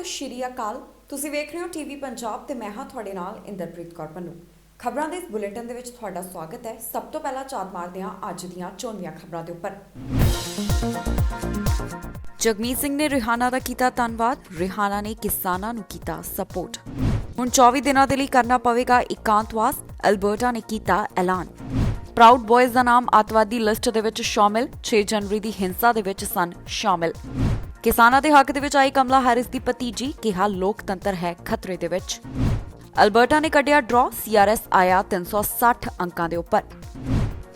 ਸਤਿ ਸ਼੍ਰੀ ਅਕਾਲ। ਤੁਸੀਂ ਵੇਖ ਰਹੇ ਹੋ ਟੀਵੀ ਪੰਜਾਬ ਤੇ ਮੈਂ ਹਾਂ ਤੁਹਾਡੇ ਨਾਲ ਇੰਦਰਪ੍ਰੀਤ ਕੌਰ ਪੰਨੂ। ਖਬਰਾਂ ਦੇ ਇਸ ਬੁਲੇਟਿਨ ਦੇ ਵਿੱਚ ਤੁਹਾਡਾ ਸਵਾਗਤ ਹੈ। ਸਭ ਤੋਂ ਪਹਿਲਾਂ ਝਾਤ ਮਾਰਦੇ ਹਾਂ ਅੱਜ ਦੀਆਂ ਚੋਣਵੀਆਂ ਖਬਰਾਂ ਦੇ ਉੱਪਰ। ਜਗਮੀਤ ਸਿੰਘ ਨੇ ਰਿਹਾਨਾ ਦਾ ਕੀਤਾ ਧੰਨਵਾਦ। ਰਿਹਾਨਾ ਨੇ ਕਿਸਾਨਾਂ ਨੂੰ ਕੀਤਾ ਸਪੋਰਟ। ਹੁਣ 24 ਦਿਨਾਂ ਦੇ ਲਈ ਕਰਨਾ ਪਵੇਗਾ ਇਕਾਂਤਵਾਸ। ਅਲਬਰਟਾ ਨੇ ਕੀਤਾ ਐਲਾਨ। ਪ੍ਰਾਊਡ ਬॉयਜ਼ ਦਾ ਨਾਮ ਅੱਤਵਾਦੀ ਲਿਸਟ ਦੇ ਵਿੱਚ ਸ਼ਾਮਿਲ। 6 ਜਨਵਰੀ ਦੀ ਹਿੰਸਾ ਦੇ ਵਿੱਚ ਸਨ ਸ਼ਾਮਿਲ। ਕਿਸਾਨਾਂ ਦੇ ਹੱਕ ਦੇ ਵਿੱਚ ਆਈ ਕਮਲਾ ਹੈਰਿਸ ਦੀ ਭਤੀਜੀ, ਕਿਹਾ ਲੋਕਤੰਤਰ ਹੈ ਖਤਰੇ ਦੇ ਵਿੱਚ। ਅਲਬਰਟਾ ਨੇ ਕੱਢਿਆ ਡਰਾ। CRS ਆਇਆ 360 ਅੰਕਾਂ ਦੇ ਉੱਪਰ।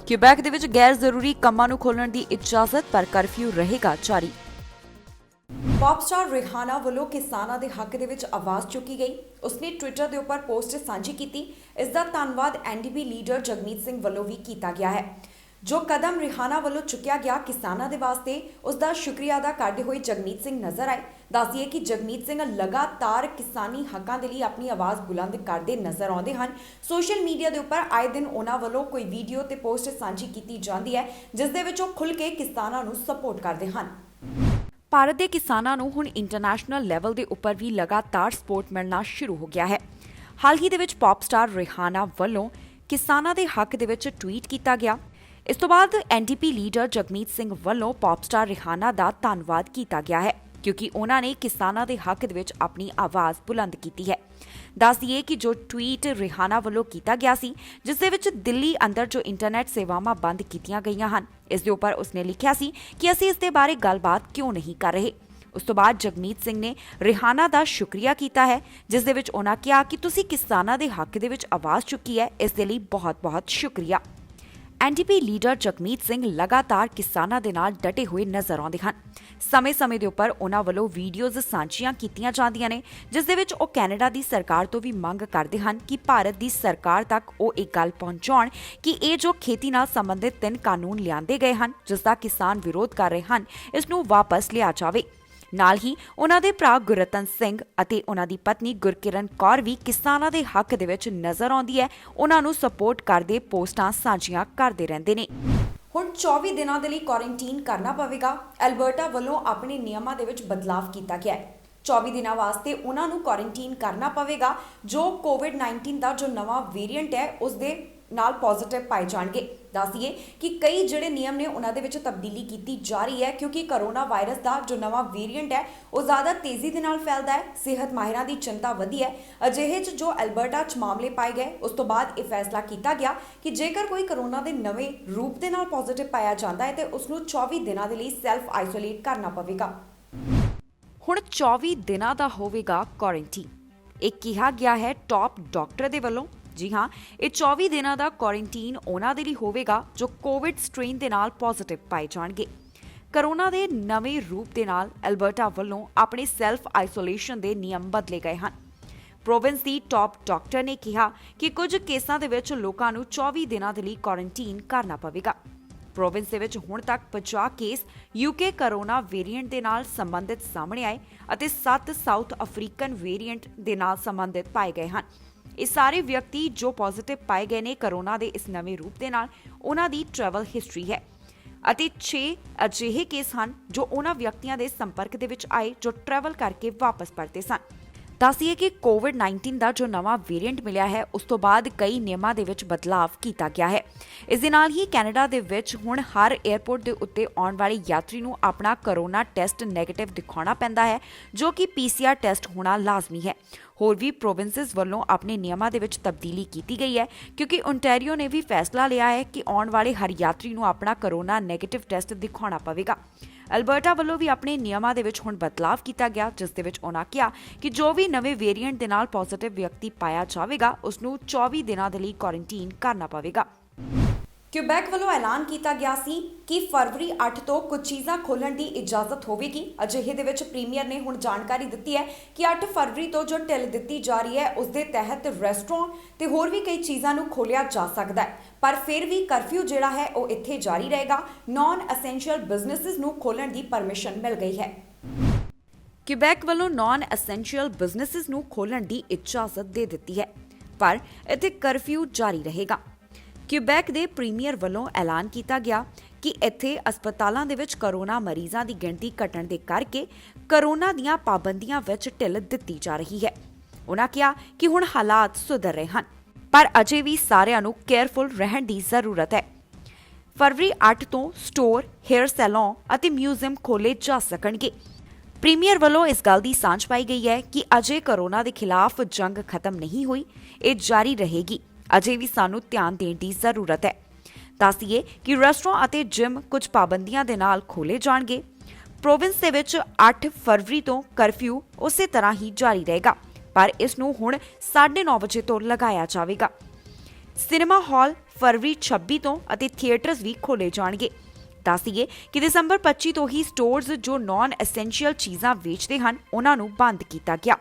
ਕਿਊਬੈਕ ਦੇ ਵਿੱਚ ਗੈਰ ਜ਼ਰੂਰੀ ਕੰਮਾਂ ਨੂੰ ਖੋਲ੍ਹਣ ਦੀ ਇਜਾਜ਼ਤ, ਪਰ ਕਰਫਿਊ ਰਹੇਗਾ ਜਾਰੀ। ਪੌਪ ਸਟਾਰ ਰਿਹਾਨਾ ਵੱਲੋਂ ਕਿਸਾਨਾਂ ਦੇ ਹੱਕ ਦੇ ਵਿੱਚ ਆਵਾਜ਼ ਚੁੱਕੀ ਗਈ। ਉਸਨੇ ਟਵਿੱਟਰ ਦੇ ਉੱਪਰ ਪੋਸਟ ਸਾਂਝੀ ਕੀਤੀ। ਇਸ ਦਾ ਧੰਨਵਾਦ NDP ਲੀਡਰ ਜਗਮੀਤ ਸਿੰਘ ਵੱਲੋਂ ਵੀ ਕੀਤਾ ਗਿਆ ਹੈ। ਜੋ ਕਦਮ ਰਿਹਾਨਾ ਵੱਲੋਂ ਚੁੱਕਿਆ ਗਿਆ ਕਿਸਾਨਾਂ ਦੇ ਵਾਸਤੇ, ਉਸ ਦਾ ਸ਼ੁਕਰੀਆ ਅਦਾ ਕਰਦੇ ਹੋਏ ਜਗਮੀਤ ਸਿੰਘ ਨਜ਼ਰ ਆਏ। ਦੱਸਦੀਏ ਕਿ ਜਗਮੀਤ ਸਿੰਘ ਲਗਾਤਾਰ ਕਿਸਾਨੀ ਹੱਕਾਂ ਦੇ ਲਈ ਆਪਣੀ ਆਵਾਜ਼ ਬੁਲੰਦ ਕਰਦੇ ਨਜ਼ਰ ਆਉਂਦੇ ਹਨ। ਸੋਸ਼ਲ ਮੀਡੀਆ ਦੇ ਉੱਪਰ ਆਏ ਦਿਨ ਉਹਨਾਂ ਵੱਲੋਂ ਕੋਈ ਵੀਡੀਓ ਤੇ ਪੋਸਟ ਸਾਂਝੀ ਕੀਤੀ ਜਾਂਦੀ ਹੈ, ਜਿਸ ਦੇ ਵਿੱਚ ਉਹ ਖੁੱਲ੍ਹ ਕੇ ਕਿਸਾਨਾਂ ਨੂੰ ਸਪੋਰਟ ਕਰਦੇ ਹਨ। ਭਾਰਤ ਦੇ ਕਿਸਾਨਾਂ ਨੂੰ ਹੁਣ ਇੰਟਰਨੈਸ਼ਨਲ ਲੈਵਲ ਦੇ ਉੱਪਰ ਵੀ ਲਗਾਤਾਰ ਸਪੋਰਟ ਮਿਲਣਾ ਸ਼ੁਰੂ ਹੋ ਗਿਆ ਹੈ। ਹਾਲ ਹੀ ਦੇ ਵਿੱਚ ਪੌਪ ਸਟਾਰ ਰਿਹਾਨਾ ਵੱਲੋਂ ਕਿਸਾਨਾਂ ਦੇ ਹੱਕ ਦੇ ਵਿੱਚ ਟਵੀਟ ਕੀਤਾ ਗਿਆ। ਇਸ ਤੋਂ ਬਾਅਦ NDP ਲੀਡਰ ਜਗਮੀਤ ਸਿੰਘ ਵੱਲੋਂ ਪੌਪ ਸਟਾਰ ਰਿਹਾਨਾ ਦਾ ਧੰਨਵਾਦ ਕੀਤਾ ਗਿਆ ਹੈ, ਕਿਉਂਕਿ ਉਹਨਾਂ ਨੇ ਕਿਸਾਨਾਂ ਦੇ ਹੱਕ ਦੇ ਵਿੱਚ ਆਪਣੀ ਆਵਾਜ਼ ਬੁਲੰਦ ਕੀਤੀ ਹੈ। ਦੱਸ ਦਈਏ ਕਿ ਜੋ ਟਵੀਟ ਰਿਹਾਨਾ ਵੱਲੋਂ ਕੀਤਾ ਗਿਆ ਸੀ, ਜਿਸ ਦੇ ਵਿੱਚ ਦਿੱਲੀ ਅੰਦਰ ਜੋ ਇੰਟਰਨੈਟ ਸੇਵਾਵਾਂ ਬੰਦ ਕੀਤੀਆਂ ਗਈਆਂ ਹਨ, ਇਸ ਦੇ ਉੱਪਰ ਉਸਨੇ ਲਿਖਿਆ ਸੀ ਕਿ ਅਸੀਂ ਇਸ ਦੇ ਬਾਰੇ ਗੱਲਬਾਤ ਕਿਉਂ ਨਹੀਂ ਕਰ ਰਹੇ। ਉਸ ਤੋਂ ਬਾਅਦ ਜਗਮੀਤ ਸਿੰਘ ਨੇ ਰਿਹਾਨਾ ਦਾ ਸ਼ੁਕਰੀਆ ਕੀਤਾ ਹੈ, ਜਿਸ ਦੇ ਵਿੱਚ ਉਹਨਾਂ ਕਿਹਾ ਕਿ ਤੁਸੀਂ ਕਿਸਾਨਾਂ ਦੇ ਹੱਕ ਦੇ ਵਿੱਚ ਆਵਾਜ਼ ਚੁੱਕੀ ਹੈ, ਇਸ ਦੇ ਲਈ ਬਹੁਤ-ਬਹੁਤ ਸ਼ੁਕਰੀਆ। NDP ਲੀਡਰ ਜਗਮੀਤ ਸਿੰਘ ਲਗਾਤਾਰ ਕਿਸਾਨਾਂ ਦੇ ਨਾਲ ਡਟੇ ਹੋਏ ਨਜ਼ਰ ਆਉਂਦੇ ਹਨ। ਸਮੇਂ-ਸਮੇਂ ਦੇ ਉੱਪਰ ਉਹਨਾਂ ਵੱਲੋਂ ਵੀਡੀਓਜ਼ ਸਾਂਝੀਆਂ ਕੀਤੀਆਂ ਜਾਂਦੀਆਂ ਨੇ, ਜਿਸ ਦੇ ਵਿੱਚ ਉਹ ਕੈਨੇਡਾ ਦੀ ਸਰਕਾਰ ਤੋਂ ਵੀ ਮੰਗ ਕਰਦੇ ਹਨ ਕਿ ਭਾਰਤ ਦੀ ਸਰਕਾਰ ਤੱਕ ਉਹ ਇਹ ਗੱਲ ਪਹੁੰਚਾਉਣ ਕਿ ਇਹ ਜੋ ਖੇਤੀ ਨਾਲ ਸੰਬੰਧਿਤ 3 ਕਾਨੂੰਨ ਲਿਆਂਦੇ ਗਏ ਹਨ, ਜਿਸ ਦਾ ਕਿਸਾਨ ਵਿਰੋਧ ਕਰ ਰਹੇ ਹਨ, ਇਸ ਨੂੰ ਵਾਪਸ ਲਿਆ ਜਾਵੇ। ਨਾਲ ਹੀ ਉਹਨਾਂ ਦੇ ਭਰਾ ਗੁਰਰਤਨ ਸਿੰਘ ਅਤੇ ਉਹਨਾਂ ਦੀ ਪਤਨੀ ਗੁਰਕਿਰਨ ਕੌਰ ਵੀ ਕਿਸਾਨਾਂ ਦੇ ਹੱਕ ਦੇ ਵਿੱਚ ਨਜ਼ਰ ਆਉਂਦੀ ਹੈ। ਉਹਨਾਂ ਨੂੰ ਸਪੋਰਟ ਕਰਦੇ ਪੋਸਟਾਂ ਸਾਂਝੀਆਂ ਕਰਦੇ ਰਹਿੰਦੇ ਨੇ। ਹੁਣ 24 ਦਿਨਾਂ ਦੇ ਲਈ ਕੁਆਰੰਟਾਈਨ ਕਰਨਾ ਪਵੇਗਾ। ਅਲਬਰਟਾ ਵੱਲੋਂ ਆਪਣੇ ਨਿਯਮਾਂ ਦੇ ਵਿੱਚ ਬਦਲਾਅ ਕੀਤਾ ਗਿਆ ਹੈ। 24 ਦਿਨਾਂ ਵਾਸਤੇ ਉਹਨਾਂ ਨੂੰ ਕੁਆਰੰਟਾਈਨ ਕਰਨਾ ਪਵੇਗਾ ਜੋ COVID-19 ਦਾ ਜੋ ਨਵਾਂ ਵੇਰੀਐਂਟ ਹੈ ਉਸ ਦੇ ਨਾਲ ਪੋਜ਼ਿਟਿਵ ਪਾਏ ਜਾਣਗੇ। ਦੱਸੀਏ ਕਿ ਕਈ ਜਿਹੜੇ ਨਿਯਮ ਨੇ ਉਹਨਾਂ ਦੇ ਵਿੱਚ ਤਬਦੀਲੀ ਕੀਤੀ ਜਾ ਰਹੀ ਹੈ, ਕਿਉਂਕਿ ਕਰੋਨਾ ਵਾਇਰਸ ਦਾ ਜੋ ਨਵਾਂ ਵੇਰੀਐਂਟ ਹੈ ਉਹ ਜ਼ਿਆਦਾ ਤੇਜ਼ੀ ਦੇ ਨਾਲ ਫੈਲਦਾ ਹੈ। ਸਿਹਤ ਮਾਹਿਰਾਂ ਦੀ ਚਿੰਤਾ ਵਧੀ ਹੈ। ਅਜਿਹੇ 'ਚ ਜੋ ਅਲਬਰਟਾ 'ਚ ਮਾਮਲੇ ਪਾਏ ਗਏ, ਉਸ ਤੋਂ ਬਾਅਦ ਇਹ ਫੈਸਲਾ ਕੀਤਾ ਗਿਆ ਕਿ ਜੇਕਰ ਕੋਈ ਕਰੋਨਾ ਦੇ ਨਵੇਂ ਰੂਪ ਦੇ ਨਾਲ ਪੋਜ਼ਿਟਿਵ ਪਾਇਆ ਜਾਂਦਾ ਹੈ ਤੇ ਉਸ ਨੂੰ 24 ਦਿਨਾਂ ਦੇ ਲਈ ਸੈਲਫ ਆਈਸੋਲੇਟ ਕਰਨਾ ਪਵੇਗਾ। ਹੁਣ 24 ਦਿਨਾਂ ਦਾ ਹੋਵੇਗਾ ਕੁਆਰੰਟਾਈਨ। ਇਹ ਕਿਹਾ ਗਿਆ ਹੈ ਟਾਪ ਡਾਕਟਰ ਦੇ ਵੱਲੋਂ। ਜੀ ਹਾਂ, ਇਹ 24 ਦਿਨਾਂ ਦਾ ਕੁਆਰੰਟਾਈਨ ਉਹਨਾਂ ਦੇ ਲਈ ਹੋਵੇਗਾ ਜੋ ਕੋਵਿਡ ਸਟ੍ਰੇਨ ਦੇ ਨਾਲ ਪੋਜ਼ਿਟਿਵ ਪਾਏ ਜਾਣਗੇ। ਕਰੋਨਾ ਦੇ ਨਵੇਂ ਰੂਪ ਦੇ ਨਾਲ ਅਲਬਰਟਾ ਵੱਲੋਂ ਆਪਣੇ ਸੈਲਫ ਆਈਸੋਲੇਸ਼ਨ ਦੇ ਨਿਯਮ ਬਦਲੇ ਗਏ ਹਨ। ਪ੍ਰੋਵਿੰਸ ਦੀ ਟਾਪ ਡਾਕਟਰ ਨੇ ਕਿਹਾ ਕਿ ਕੁਝ ਕੇਸਾਂ ਦੇ ਵਿੱਚ ਲੋਕਾਂ ਨੂੰ 24 ਦਿਨਾਂ ਦੇ ਲਈ ਕੁਆਰੰਟਾਈਨ ਕਰਨਾ ਪਵੇਗਾ। ਪ੍ਰੋਵਿੰਸ ਦੇ ਵਿੱਚ ਹੁਣ ਤੱਕ 50 ਕੇਸ UK ਕਰੋਨਾ ਵੇਰੀਐਂਟ ਦੇ ਨਾਲ ਸੰਬੰਧਿਤ ਸਾਹਮਣੇ ਆਏ ਅਤੇ 7 ਸਾਊਥ ਅਫਰੀਕਨ ਵੇਰੀਐਂਟ ਦੇ ਨਾਲ ਸੰਬੰਧਿਤ ਪਾਏ ਗਏ ਹਨ। ਇਹ ਸਾਰੇ ਵਿਅਕਤੀ ਜੋ ਪੋਜ਼ਿਟਿਵ ਪਾਏ ਗਏ ਨੇ ਕਰੋਨਾ ਦੇ ਇਸ ਨਵੇਂ ਰੂਪ ਦੇ ਨਾਲ, ਉਹਨਾਂ ਦੀ ਟਰੈਵਲ ਹਿਸਟਰੀ ਹੈ ਅਤੇ 6 ਅਜਿਹੇ ਕੇਸ ਹਨ ਜੋ ਉਹਨਾਂ ਵਿਅਕਤੀਆਂ ਦੇ ਸੰਪਰਕ ਦੇ ਵਿੱਚ ਆਏ ਜੋ ਟਰੈਵਲ ਕਰਕੇ ਵਾਪਸ ਪਰਤੇ ਸਨ। ਦੱਸੀਏ ਕਿ COVID-19 ਦਾ ਜੋ ਨਵਾਂ ਵੇਰੀਐਂਟ ਮਿਲਿਆ ਹੈ, ਉਸ ਤੋਂ ਬਾਅਦ ਕਈ ਨਿਯਮਾਂ ਦੇ ਵਿੱਚ ਬਦਲਾਅ ਕੀਤਾ ਗਿਆ ਹੈ। ਇਸ ਦੇ ਨਾਲ ਹੀ ਕੈਨੇਡਾ ਦੇ ਵਿੱਚ ਹੁਣ ਹਰ 에ਅਰਪੋਰਟ ਦੇ ਉੱਤੇ ਆਉਣ ਵਾਲੇ ਯਾਤਰੀ ਨੂੰ ਆਪਣਾ ਕਰੋਨਾ ਟੈਸਟ ਨੈਗੇਟਿਵ ਦਿਖਾਉਣਾ ਪੈਂਦਾ ਹੈ, ਜੋ ਕਿ PCR ਟੈਸਟ ਹੋਣਾ ਲਾਜ਼ਮੀ ਹੈ। ਹੋਰ ਵੀ ਪ੍ਰੋਵਿੰਸਸ ਵੱਲੋਂ ਆਪਣੇ ਨਿਯਮਾਂ ਦੇ ਵਿੱਚ ਤਬਦੀਲੀ ਕੀਤੀ ਗਈ ਹੈ, ਕਿਉਂਕਿ ਓਨਟਾਰੀਓ ਨੇ ਵੀ ਫੈਸਲਾ ਲਿਆ ਹੈ ਕਿ ਆਉਣ ਵਾਲੇ ਹਰ ਯਾਤਰੀ ਨੂੰ ਆਪਣਾ ਕਰੋਨਾ ਨੈਗੇਟਿਵ ਟੈਸਟ ਦਿਖਾਉਣਾ ਪਵੇਗਾ। ਅਲਬਰਟਾ ਵੱਲੋਂ ਵੀ ਆਪਣੇ ਨਿਯਮਾਂ ਦੇ ਵਿੱਚ ਹੁਣ ਬਦਲਾਅ ਕੀਤਾ ਗਿਆ, ਜਿਸ ਦੇ ਵਿੱਚ ਉਹਨਾਂ ਕਿਹਾ ਕਿ ਜੋ ਵੀ ਨਵੇਂ ਵੇਰੀਐਂਟ ਦੇ ਨਾਲ ਪੋਜ਼ਿਟਿਵ ਵਿਅਕਤੀ ਪਾਇਆ ਜਾਵੇਗਾ, ਉਸ ਨੂੰ 24 ਦਿਨਾਂ ਦੇ ਲਈ ਕੁਆਰੰਟਾਈਨ ਕਰਨਾ ਪਵੇਗਾ। ਕਿਊਬੈਕ ਵੱਲੋਂ ਐਲਾਨ ਕੀਤਾ ਗਿਆ ਸੀ ਕਿ ਫਰਵਰੀ 8 ਤੋਂ ਕੁਝ ਚੀਜ਼ਾਂ ਖੋਲ੍ਹਣ ਦੀ ਇਜਾਜ਼ਤ ਹੋਵੇਗੀ। ਅਜਿਹੇ ਦੇ ਵਿੱਚ ਪ੍ਰੀਮੀਅਰ ਨੇ ਹੁਣ ਜਾਣਕਾਰੀ ਦਿੱਤੀ ਹੈ ਕਿ 8 ਫਰਵਰੀ ਤੋਂ ਜੋ ਢਿੱਲ ਦਿੱਤੀ ਜਾ ਰਹੀ ਹੈ, ਉਸ ਦੇ ਤਹਿਤ ਰੈਸਟੋਰੈਂਟ ਤੇ ਹੋਰ ਵੀ ਕਈ ਚੀਜ਼ਾਂ ਨੂੰ ਖੋਲ੍ਹਿਆ ਜਾ ਸਕਦਾ ਹੈ, ਪਰ ਫਿਰ ਵੀ ਕਰਫਿਊ ਜਿਹੜਾ ਹੈ ਉਹ ਇੱਥੇ ਜਾਰੀ ਰਹੇਗਾ। ਨਾਨ ਐਸੈਂਸ਼ੀਅਲ ਬਿਜ਼ਨੈਸਿਸ ਨੂੰ ਖੋਲ੍ਹਣ ਦੀ ਪਰਮਿਸ਼ਨ ਮਿਲ ਗਈ ਹੈ। ਕਿਊਬੈਕ ਵੱਲੋਂ ਨਾਨ ਐਸੈਂਸ਼ੀਅਲ ਬਿਜ਼ਨੈਸਿਸ ਨੂੰ ਖੋਲ੍ਹਣ ਦੀ ਇਜਾਜ਼ਤ ਦੇ ਦਿੱਤੀ ਹੈ, ਪਰ ਇੱਥੇ ਕਰਫਿਊ ਜਾਰੀ ਰਹੇਗਾ। ਕਿਊਬੈਕ ਦੇ ਪ੍ਰੀਮੀਅਰ ਵੱਲੋਂ ਐਲਾਨ ਕੀਤਾ ਗਿਆ ਕਿ ਇੱਥੇ ਹਸਪਤਾਲਾਂ ਦੇ ਵਿੱਚ ਕਰੋਨਾ ਮਰੀਜ਼ਾਂ ਦੀ ਗਿਣਤੀ ਘਟਣ ਦੇ ਕਰਕੇ ਕਰੋਨਾ ਦੀਆਂ ਪਾਬੰਦੀਆਂ ਵਿੱਚ ਢਿੱਲ ਦਿੱਤੀ ਜਾ ਰਹੀ ਹੈ। ਉਨ੍ਹਾਂ ਕਿਹਾ ਕਿ ਹੁਣ ਹਾਲਾਤ ਸੁਧਰ ਰਹੇ ਹਨ, ਪਰ ਅਜੇ ਵੀ ਸਾਰਿਆਂ ਨੂੰ ਕੇਅਰਫੁਲ ਰਹਿਣ ਦੀ ਜ਼ਰੂਰਤ ਹੈ। ਫਰਵਰੀ 8 ਤੋਂ ਸਟੋਰ, ਹੇਅਰ ਸੈਲੂਨ ਅਤੇ ਮਿਊਜ਼ੀਅਮ ਖੋਲ੍ਹੇ ਜਾ ਸਕਣਗੇ। ਪ੍ਰੀਮੀਅਰ ਵੱਲੋਂ ਇਸ ਗੱਲ ਦੀ ਸਾਂਝ ਪਾਈ ਗਈ ਹੈ ਕਿ ਅਜੇ ਕਰੋਨਾ ਦੇ ਖਿਲਾਫ ਜੰਗ ਖਤਮ ਨਹੀਂ ਹੋਈ, ਇਹ ਜਾਰੀ ਰਹੇਗੀ। ਅਜੇ ਵੀ ਸਾਨੂੰ ਧਿਆਨ ਦੇਣ ਦੀ ਜ਼ਰੂਰਤ ਹੈ। ਦੱਸੀਏ ਕਿ ਰੈਸਟੋਰੈਂਟ ਅਤੇ ਜਿਮ ਕੁਝ ਪਾਬੰਦੀਆਂ ਦੇ ਨਾਲ ਖੋਲ੍ਹੇ ਜਾਣਗੇ। ਪ੍ਰੋਵਿੰਸ ਦੇ ਵਿੱਚ 8 ਫਰਵਰੀ ਤੋਂ ਕਰਫਿਊ ਉਸੇ ਤਰ੍ਹਾਂ ਹੀ ਜਾਰੀ ਰਹੇਗਾ, ਪਰ ਇਸ ਨੂੰ ਹੁਣ 9:30 ਵਜੇ ਤੋਂ ਲਗਾਇਆ ਜਾਵੇਗਾ। ਸਿਨੇਮਾ ਹਾਲ ਫਰਵਰੀ 26 ਤੋਂ ਅਤੇ ਥੀਏਟਰਸ ਵੀ ਖੋਲ੍ਹੇ ਜਾਣਗੇ। ਦੱਸੀਏ ਕਿ ਦਸੰਬਰ 25 ਤੋਂ ਹੀ ਸਟੋਰਸ ਜੋ ਨਾਨ ਐਸੈਂਸ਼ੀਅਲ ਚੀਜ਼ਾਂ ਵੇਚਦੇ ਹਨ ਉਹਨਾਂ ਨੂੰ ਬੰਦ ਕੀਤਾ ਗਿਆ।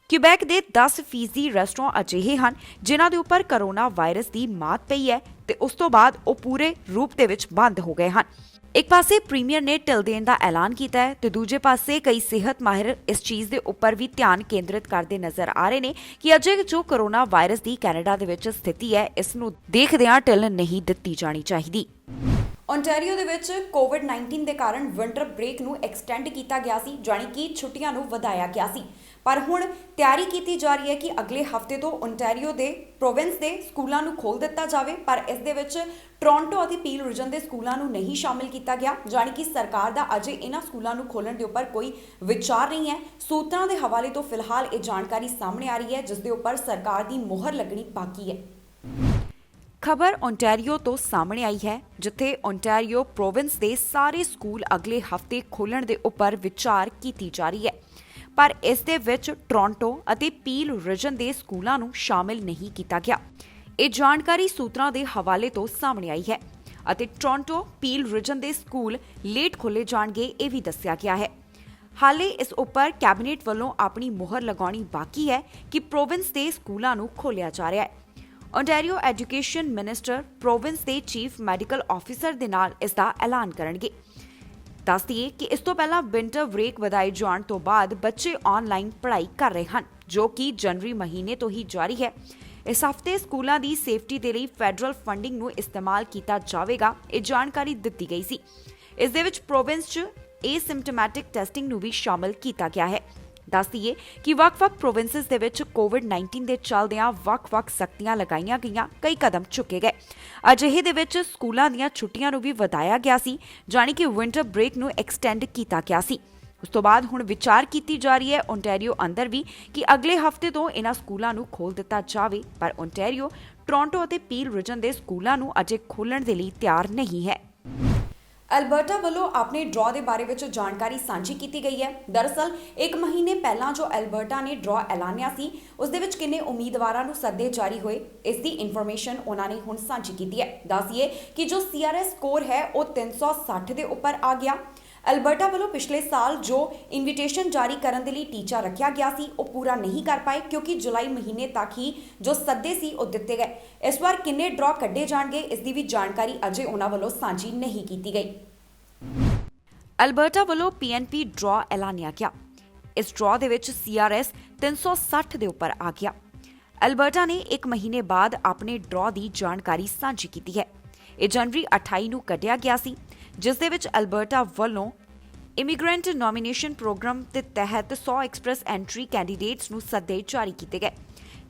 ਕਿਊਬੈਕ ਦੇ 10% ਰੈਸਟੋਰੈਂਟ ਅਜਿਹੇ ਹਨ ਜਿਨ੍ਹਾਂ ਦੇ ਉੱਪਰ ਕਰੋਨਾ ਵਾਇਰਸ ਦੀ ਮਾਤ ਪਈ ਹੈ ਤੇ ਉਸ ਤੋਂ ਬਾਅਦ ਉਹ ਪੂਰੇ ਰੂਪ ਦੇ ਵਿੱਚ ਬੰਦ ਹੋ ਗਏ ਹਨ। ਇੱਕ ਪਾਸੇ ਪ੍ਰੀਮੀਅਰ ਨੇ ਢਿੱਲ ਦੇਣ ਦਾ ਐਲਾਨ ਕੀਤਾ ਹੈ ਤੇ ਦੂਜੇ ਪਾਸੇ ਕਈ ਸਿਹਤ ਮਾਹਿਰ ਇਸ ਚੀਜ਼ ਦੇ ਉੱਪਰ ਵੀ ਧਿਆਨ ਕੇਂਦਰਿਤ ਕਰਦੇ ਨਜ਼ਰ ਆ ਰਹੇ ਨੇ ਕਿ ਅਜੇ ਜੋ ਕਰੋਨਾ ਵਾਇਰਸ ਦੀ ਕੈਨੇਡਾ ਦੇ ਵਿੱਚ ਸਥਿਤੀ ਹੈ ਇਸ ਨੂੰ ਦੇਖਦਿਆਂ ਢਿੱਲ ਨਹੀਂ ਦਿੱਤੀ ਜਾਣੀ ਚਾਹੀਦੀ। ਓਨਟਾਰੀਓ ਦੇ ਵਿੱਚ ਕੋਵਿਡ-19 ਦੇ ਕਾਰਨ ਵਿੰਟਰ ਬ੍ਰੇਕ ਨੂੰ ਐਕਸਟੈਂਡ ਕੀਤਾ ਗਿਆ ਸੀ, ਜਾਣੀ ਕਿ ਛੁੱਟੀਆਂ ਨੂੰ ਵਧਾਇਆ ਗਿਆ ਸੀ। ਪਰ ਹੁਣ ਤਿਆਰੀ ਕੀਤੀ ਜਾ ਰਹੀ ਹੈ ਕਿ ਅਗਲੇ ਹਫ਼ਤੇ ਤੋਂ ਓਨਟਾਰੀਓ ਦੇ ਪ੍ਰੋਵਿੰਸ ਦੇ ਸਕੂਲਾਂ ਨੂੰ ਖੋਲ੍ਹ ਦਿੱਤਾ ਜਾਵੇ, ਪਰ ਇਸ ਦੇ ਵਿੱਚ ਟੋਰਾਂਟੋ ਅਤੇ ਪੀਲ ਰੀਜਨ ਦੇ ਸਕੂਲਾਂ ਨੂੰ ਨਹੀਂ ਸ਼ਾਮਿਲ ਕੀਤਾ ਗਿਆ, ਜਾਣੀ ਕਿ ਸਰਕਾਰ ਦਾ ਅਜੇ ਇਹਨਾਂ ਸਕੂਲਾਂ ਨੂੰ ਖੋਲ੍ਹਣ ਦੇ ਉੱਪਰ ਕੋਈ ਵਿਚਾਰ ਨਹੀਂ ਹੈ। ਸੂਤਰਾਂ ਦੇ ਹਵਾਲੇ ਤੋਂ ਫਿਲਹਾਲ ਇਹ ਜਾਣਕਾਰੀ ਸਾਹਮਣੇ ਆ ਰਹੀ ਹੈ ਜਿਸ ਦੇ ਉੱਪਰ ਸਰਕਾਰ ਦੀ ਮੋਹਰ ਲੱਗਣੀ ਬਾਕੀ ਹੈ। ਖਬਰ ਓਨਟਾਰੀਓ ਤੋਂ ਸਾਹਮਣੇ ਆਈ ਹੈ, ਜਿੱਥੇ ਓਨਟਾਰੀਓ ਪ੍ਰੋਵਿੰਸ ਦੇ ਸਾਰੇ ਸਕੂਲ ਅਗਲੇ ਹਫ਼ਤੇ ਖੋਲ੍ਹਣ ਦੇ ਉੱਪਰ ਵਿਚਾਰ ਕੀਤੀ ਜਾ ਰਹੀ ਹੈ, ਪਰ ਇਸ ਦੇ ਵਿੱਚ ਟੋਰਾਂਟੋ ਅਤੇ ਪੀਲ ਰੀਜਨ ਦੇ ਸਕੂਲਾਂ ਨੂੰ ਸ਼ਾਮਿਲ ਨਹੀਂ ਕੀਤਾ ਗਿਆ। ਇਹ ਜਾਣਕਾਰੀ ਸੂਤਰਾਂ ਦੇ ਹਵਾਲੇ ਤੋਂ ਸਾਹਮਣੇ ਆਈ ਹੈ ਅਤੇ ਟੋਰਾਂਟੋ ਪੀਲ ਰੀਜਨ ਦੇ ਸਕੂਲ ਲੇਟ ਖੋਲ੍ਹੇ ਜਾਣਗੇ, ਇਹ ਵੀ ਦੱਸਿਆ ਗਿਆ ਹੈ। ਹਾਲੇ ਇਸ ਉੱਪਰ ਕੈਬਨਿਟ ਵੱਲੋਂ ਆਪਣੀ ਮੁਹਰ ਲਗਾਉਣੀ ਬਾਕੀ ਹੈ ਕਿ ਪ੍ਰੋਵਿੰਸ ਦੇ ਸਕੂਲਾਂ ਨੂੰ ਖੋਲ੍ਹਿਆ ਜਾ ਰਿਹਾ ਹੈ। ਓਨਟਾਰੀਓ ਐਜੂਕੇਸ਼ਨ ਮਿਨਿਸਟਰ ਪ੍ਰੋਵਿੰਸ ਦੇ ਚੀਫ ਮੈਡੀਕਲ ਆਫੀਸਰ ਦੇ ਨਾਲ ਇਸ ਦਾ ਐਲਾਨ ਕਰਨਗੇ। ਦੱਸ ਦਈਏ ਕਿ ਇਸ ਤੋਂ ਪਹਿਲਾਂ ਵਿੰਟਰ ਬ੍ਰੇਕ ਵਧਾਏ ਜਾਣ ਤੋਂ ਬਾਅਦ ਬੱਚੇ ਆਨਲਾਈਨ ਪੜ੍ਹਾਈ ਕਰ ਰਹੇ ਹਨ, ਜੋ ਕਿ ਜਨਵਰੀ ਮਹੀਨੇ ਤੋਂ ਹੀ ਜਾਰੀ ਹੈ। ਇਸ ਹਫ਼ਤੇ ਸਕੂਲਾਂ ਦੀ ਸੇਫਟੀ ਦੇ ਲਈ ਫੈਡਰਲ ਫੰਡਿੰਗ ਨੂੰ ਇਸਤੇਮਾਲ ਕੀਤਾ ਜਾਵੇਗਾ, ਇਹ ਜਾਣਕਾਰੀ ਦਿੱਤੀ ਗਈ ਸੀ। ਇਸ ਦੇ ਵਿੱਚ ਪ੍ਰੋਵਿੰਸ 'ਚ ਏਸਿਮਟੋਮੈਟਿਕ ਟੈਸਟਿੰਗ ਨੂੰ ਵੀ ਸ਼ਾਮਲ ਕੀਤਾ ਗਿਆ ਹੈ। ਦੱਸ ਦਈਏ ਕਿ ਵੱਖ-ਵੱਖ ਪ੍ਰੋਵਿੰਸਸ ਦੇ ਵਿੱਚ ਕੋਵਿਡ-19 ਦੇ ਚੱਲਦਿਆਂ ਵੱਖ-ਵੱਖ ਸਖਤੀਆਂ ਲਗਾਈਆਂ ਗਈਆਂ, ਕਈ ਕਦਮ ਚੁੱਕੇ ਗਏ। ਅਜਿਹੇ ਦੇ ਵਿੱਚ ਸਕੂਲਾਂ ਦੀਆਂ ਛੁੱਟੀਆਂ ਨੂੰ ਵੀ ਵਧਾਇਆ ਗਿਆ ਸੀ, ਜਾਣੀ ਕਿ ਵਿੰਟਰ ਬ੍ਰੇਕ ਨੂੰ ਐਕਸਟੈਂਡ ਕੀਤਾ ਗਿਆ ਸੀ। ਉਸ ਤੋਂ ਬਾਅਦ ਹੁਣ ਵਿਚਾਰ ਕੀਤੀ ਜਾ ਰਹੀ ਹੈ ਓਨਟਾਰੀਓ ਅੰਦਰ ਵੀ ਕਿ ਅਗਲੇ ਹਫ਼ਤੇ ਤੋਂ ਇਹਨਾਂ ਸਕੂਲਾਂ ਨੂੰ ਖੋਲ੍ਹ ਦਿੱਤਾ ਜਾਵੇ, ਪਰ ਓਨਟਾਰੀਓ, ਟੋਰਾਂਟੋ ਅਤੇ ਪੀਲ ਰੀਜਨ ਦੇ ਸਕੂਲਾਂ ਨੂੰ ਅਜੇ ਖੋਲ੍ਹਣ ਦੇ ਲਈ ਤਿਆਰ ਨਹੀਂ ਹੈ। ਅਲਬਰਟਾ ਵੱਲੋਂ ਆਪਣੇ ਡਰਾਅ ਦੇ ਬਾਰੇ ਵਿੱਚ ਜਾਣਕਾਰੀ ਸਾਂਝੀ ਕੀਤੀ ਗਈ ਹੈ। ਦਰਅਸਲ 1 ਮਹੀਨੇ ਪਹਿਲਾਂ ਜੋ ਅਲਬਰਟਾ ਨੇ ਡਰਾਅ ਐਲਾਨਿਆ ਸੀ, ਉਸ ਦੇ ਵਿੱਚ ਕਿੰਨੇ ਉਮੀਦਵਾਰਾਂ ਨੂੰ ਸੱਦੇ ਜਾਰੀ ਹੋਏ, ਇਸ ਦੀ ਇਨਫੋਰਮੇਸ਼ਨ ਉਹਨਾਂ ਨੇ ਹੁਣ ਸਾਂਝੀ ਕੀਤੀ ਹੈ। ਦੱਸੀਏ ਕਿ ਜੋ CRS ਸਕੋਰ ਹੈ ਉਹ 360 ਦੇ ਉੱਪਰ ਆ ਗਿਆ। ਅਲਬਰਟਾ ਵੱਲੋਂ ਪਿਛਲੇ ਸਾਲ ਜੋ ਇਨਵੀਟੇਸ਼ਨ ਜਾਰੀ ਕਰਨ ਦੇ ਲਈ ਟੀਚਾ ਰੱਖਿਆ ਗਿਆ ਸੀ ਉਹ ਪੂਰਾ ਨਹੀਂ ਕਰ ਪਾਏ, ਕਿਉਂਕਿ ਜੁਲਾਈ ਮਹੀਨੇ ਤੱਕ ਹੀ ਜੋ ਸੱਦੇ ਸੀ ਉਹ ਦਿੱਤੇ ਗਏ। ਇਸ ਵਾਰ ਕਿੰਨੇ ਡਰਾਅ ਕੱਢੇ ਜਾਣਗੇ ਇਸ ਦੀ ਵੀ ਜਾਣਕਾਰੀ ਅਜੇ ਉਹਨਾਂ ਵੱਲੋਂ ਸਾਂਝੀ ਨਹੀਂ ਕੀਤੀ ਗਈ। ਅਲਬਰਟਾ ਵੱਲੋਂ PNP ਡਰਾਅ ਐਲਾਨਿਆ ਗਿਆ। ਇਸ ਡਰਾਅ ਦੇ ਵਿੱਚ CRS 360 ਦੇ ਉੱਪਰ ਆ ਗਿਆ। ਅਲਬਰਟਾ ਨੇ 1 ਮਹੀਨੇ ਬਾਅਦ ਆਪਣੇ ਡਰਾਅ ਦੀ ਜਾਣਕਾਰੀ ਸਾਂਝੀ ਕੀਤੀ ਹੈ। ਇਹ ਜਨਵਰੀ 28 ਨੂੰ ਕੱਢਿਆ ਗਿਆ ਸੀ, ਜਿਸ ਦੇ ਵਿੱਚ ਅਲਬਰਟਾ ਵੱਲੋਂ ਇਮੀਗ੍ਰੈਂਟ ਨੋਮੀਨੇਸ਼ਨ ਪ੍ਰੋਗਰਾਮ ਦੇ ਤਹਿਤ 100 ਐਕਸਪ੍ਰੈਸ ਐਂਟਰੀ ਕੈਂਡੀਡੇਟਸ ਨੂੰ ਸੱਦੇ ਜਾਰੀ ਕੀਤੇ ਗਏ,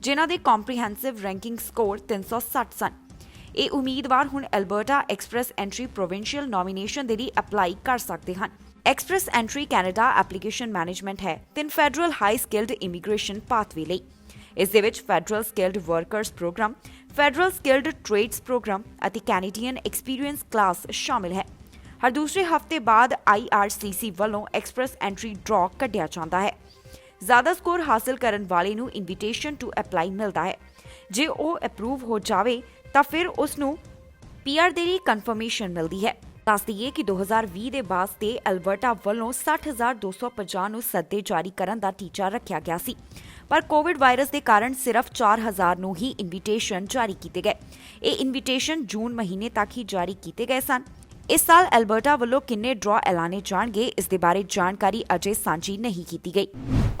ਜਿਨ੍ਹਾਂ ਦੇ ਕੰਪਰੀਹੈਂਸਿਵ ਰੈਂਕਿੰਗ ਸਕੋਰ 360 ਸਨ। ਇਹ ਉਮੀਦਵਾਰ ਹੁਣ Alberta express entry provincial nomination ਦੇ ਲਈ ਅਪਲਾਈ ਕਰ ਸਕਦੇ ਹਨ। Express entry Canada application management ਹੈ 3 federal high skilled immigration pathway ਲਈ। ਇਸ ਦੇ ਵਿੱਚ federal skilled workers program, federal skilled trades program ਅਤੇ ਕੈਨੇਡੀਅਨ ਐਕਸਪੀਰੀਅੰਸ ਕਲਾਸ ਸ਼ਾਮਿਲ ਹੈ। ਹਰ ਦੂਸਰੇ ਹਫ਼ਤੇ ਬਾਅਦ IRCC ਵੱਲੋਂ ਐਕਸਪ੍ਰੈਸ ਐਂਟਰੀ ਡਰਾਅ ਕੱਢਿਆ ਜਾਂਦਾ ਹੈ। ਜ਼ਿਆਦਾ ਸਕੋਰ ਹਾਸਲ ਕਰਨ ਵਾਲੇ ਨੂੰ ਇਨਵੀਟੇਸ਼ਨ ਟੂ ਅਪਲਾਈ ਮਿਲਦਾ ਹੈ। ਜੇ ਉਹ ਅਪਰੂਵ ਹੋ ਜਾਵੇ ਤਾਂ ਫਿਰ ਉਸ ਨੂੰ PR ਦੇ ਲਈ ਕਨਫਰਮੇਸ਼ਨ ਮਿਲਦੀ ਹੈ। ਦੱਸ ਦਈਏ ਕਿ 2020 ਦੇ ਵਾਸਤੇ ਅਲਬਰਟਾ ਵੱਲੋਂ 60,250 ਨੂੰ ਸੱਦੇ ਜਾਰੀ ਕਰਨ ਦਾ ਟੀਚਾ ਰੱਖਿਆ ਗਿਆ ਸੀ, ਪਰ ਕੋਵਿਡ ਵਾਇਰਸ ਦੇ ਕਾਰਨ ਸਿਰਫ 4,000 ਨੂੰ ਹੀ ਇਨਵੀਟੇਸ਼ਨ ਜਾਰੀ ਕੀਤੇ ਗਏ। ਇਹ ਇਨਵੀਟੇਸ਼ਨ ਜੂਨ ਮਹੀਨੇ ਤੱਕ ਹੀ ਜਾਰੀ ਕੀਤੇ ਗਏ ਸਨ। इस साल ਐਲਬਰਟਾ ਵੱਲੋਂ ਕਿੰਨੇ ਡਰਾਅ ਐਲਾਨੇ ਜਾਣਗੇ, ਇਸ ਦੇ ਬਾਰੇ ਜਾਣਕਾਰੀ ਅਜੇ ਸਾਂਝੀ ਨਹੀਂ ਕੀਤੀ ਗਈ।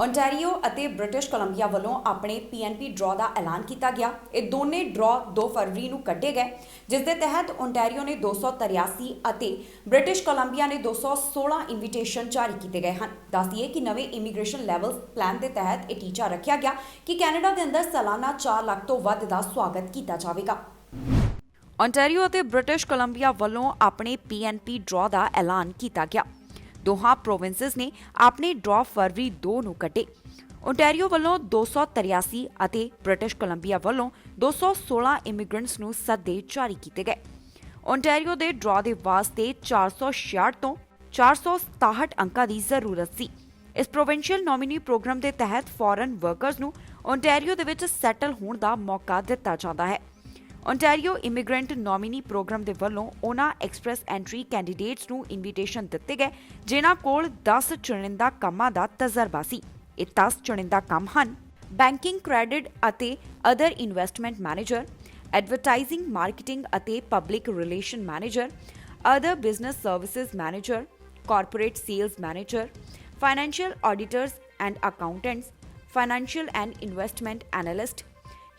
ਓਨਟਾਰੀਓ ਅਤੇ ਬ੍ਰਿਟਿਸ਼ ਕੋਲੰਬੀਆ ਵੱਲੋਂ ਆਪਣੇ ਪੀਐਨਪੀ ਡਰਾਅ ਦਾ ਐਲਾਨ ਕੀਤਾ ਗਿਆ। ਇਹ ਦੋਨੇ ਡਰਾਅ 2 ਫਰਵਰੀ ਨੂੰ ਕੱਢੇ ਗਏ, ਜਿਸ ਦੇ ਤਹਿਤ ਓਨਟਾਰੀਓ ਨੇ 283 ਅਤੇ ਬ੍ਰਿਟਿਸ਼ ਕੋਲੰਬੀਆ ਨੇ 216 ਇਨਵੀਟੇਸ਼ਨ ਜਾਰੀ ਕੀਤੇ ਗਏ ਹਨ। ਦੱਸਦੀਏ ਕਿ ਨਵੇਂ ਇਮੀਗ੍ਰੇਸ਼ਨ ਲੈਵਲ ਪਲਾਨ ਦੇ ਤਹਿਤ ਇਹ ਟੀਚਾ ਰੱਖਿਆ ਗਿਆ ਕਿ ਕੈਨੇਡਾ ਦੇ ਅੰਦਰ ਸਾਲਾਨਾ 4 ਲੱਖ ਤੋਂ ਵੱਧ ਦਾ ਸਵਾਗਤ ਕੀਤਾ ਜਾਵੇਗਾ। ਓਨਟਾਰੀਓ ਅਤੇ ਬ੍ਰਿਟਿਸ਼ ਕੋਲੰਬੀਆ ਵੱਲੋਂ ਆਪਣੇ ਪੀਐਨਪੀ ਡਰਾਅ ਦਾ ਐਲਾਨ ਕੀਤਾ ਗਿਆ। ਦੋਹਾਂ ਪ੍ਰੋਵਿੰਸਸ ਨੇ ਆਪਣੇ ਡਰਾਅ ਫਰਵਰੀ 2 ਨੂੰ ਕੱਢੇ। ਓਨਟਾਰੀਓ ਵੱਲੋਂ 283 ਅਤੇ ਬ੍ਰਿਟਿਸ਼ ਕੋਲੰਬੀਆ ਵੱਲੋਂ 216 ਇਮੀਗ੍ਰੈਂਟਸ ਨੂੰ ਸੱਦੇ ਜਾਰੀ ਕੀਤੇ ਗਏ। ਓਨਟਾਰੀਓ ਦੇ ਡਰਾਅ ਦੇ ਵਾਸਤੇ 466 ਤੋਂ 467 ਅੰਕਾਂ ਦੀ ਜ਼ਰੂਰਤ ਸੀ। ਇਸ ਪ੍ਰੋਵਿੰਸ਼ੀਅਲ ਨੋਮੀਨੀ ਪ੍ਰੋਗਰਾਮ ਦੇ ਤਹਿਤ ਫੋਰਨ ਵਰਕਰਸ ਨੂੰ ਓਨਟਾਰੀਓ ਦੇ ਵਿੱਚ ਸੈਟਲ ਹੋਣ ਦਾ ਮੌਕਾ ਦਿੱਤਾ ਜਾਂਦਾ ਹੈ। ਓਨਟਾਰੀਓ ਇਮੀਗ੍ਰੈਂਟ ਨੋਮੀਨੀ ਪ੍ਰੋਗਰਾਮ ਦੇ ਵੱਲੋਂ ਉਹਨਾਂ ਐਕਸਪ੍ਰੈਸ ਐਂਟਰੀ ਕੈਂਡੀਡੇਟਸ ਨੂੰ ਇਨਵੀਟੇਸ਼ਨ ਦਿੱਤੇ ਗਏ ਜਿਨ੍ਹਾਂ ਕੋਲ 10 ਚੁਣਿੰਦਾ ਕੰਮਾਂ ਦਾ ਤਜਰਬਾ ਸੀ। ਇਹ 10 ਚੁਣਿੰਦਾ ਕੰਮ ਹਨ: ਬੈਂਕਿੰਗ, ਕ੍ਰੈਡਿਟ ਅਤੇ other investment manager, advertising, marketing ਅਤੇ public relation manager, other business services manager, corporate sales manager, financial auditors and accountants, financial and investment analyst,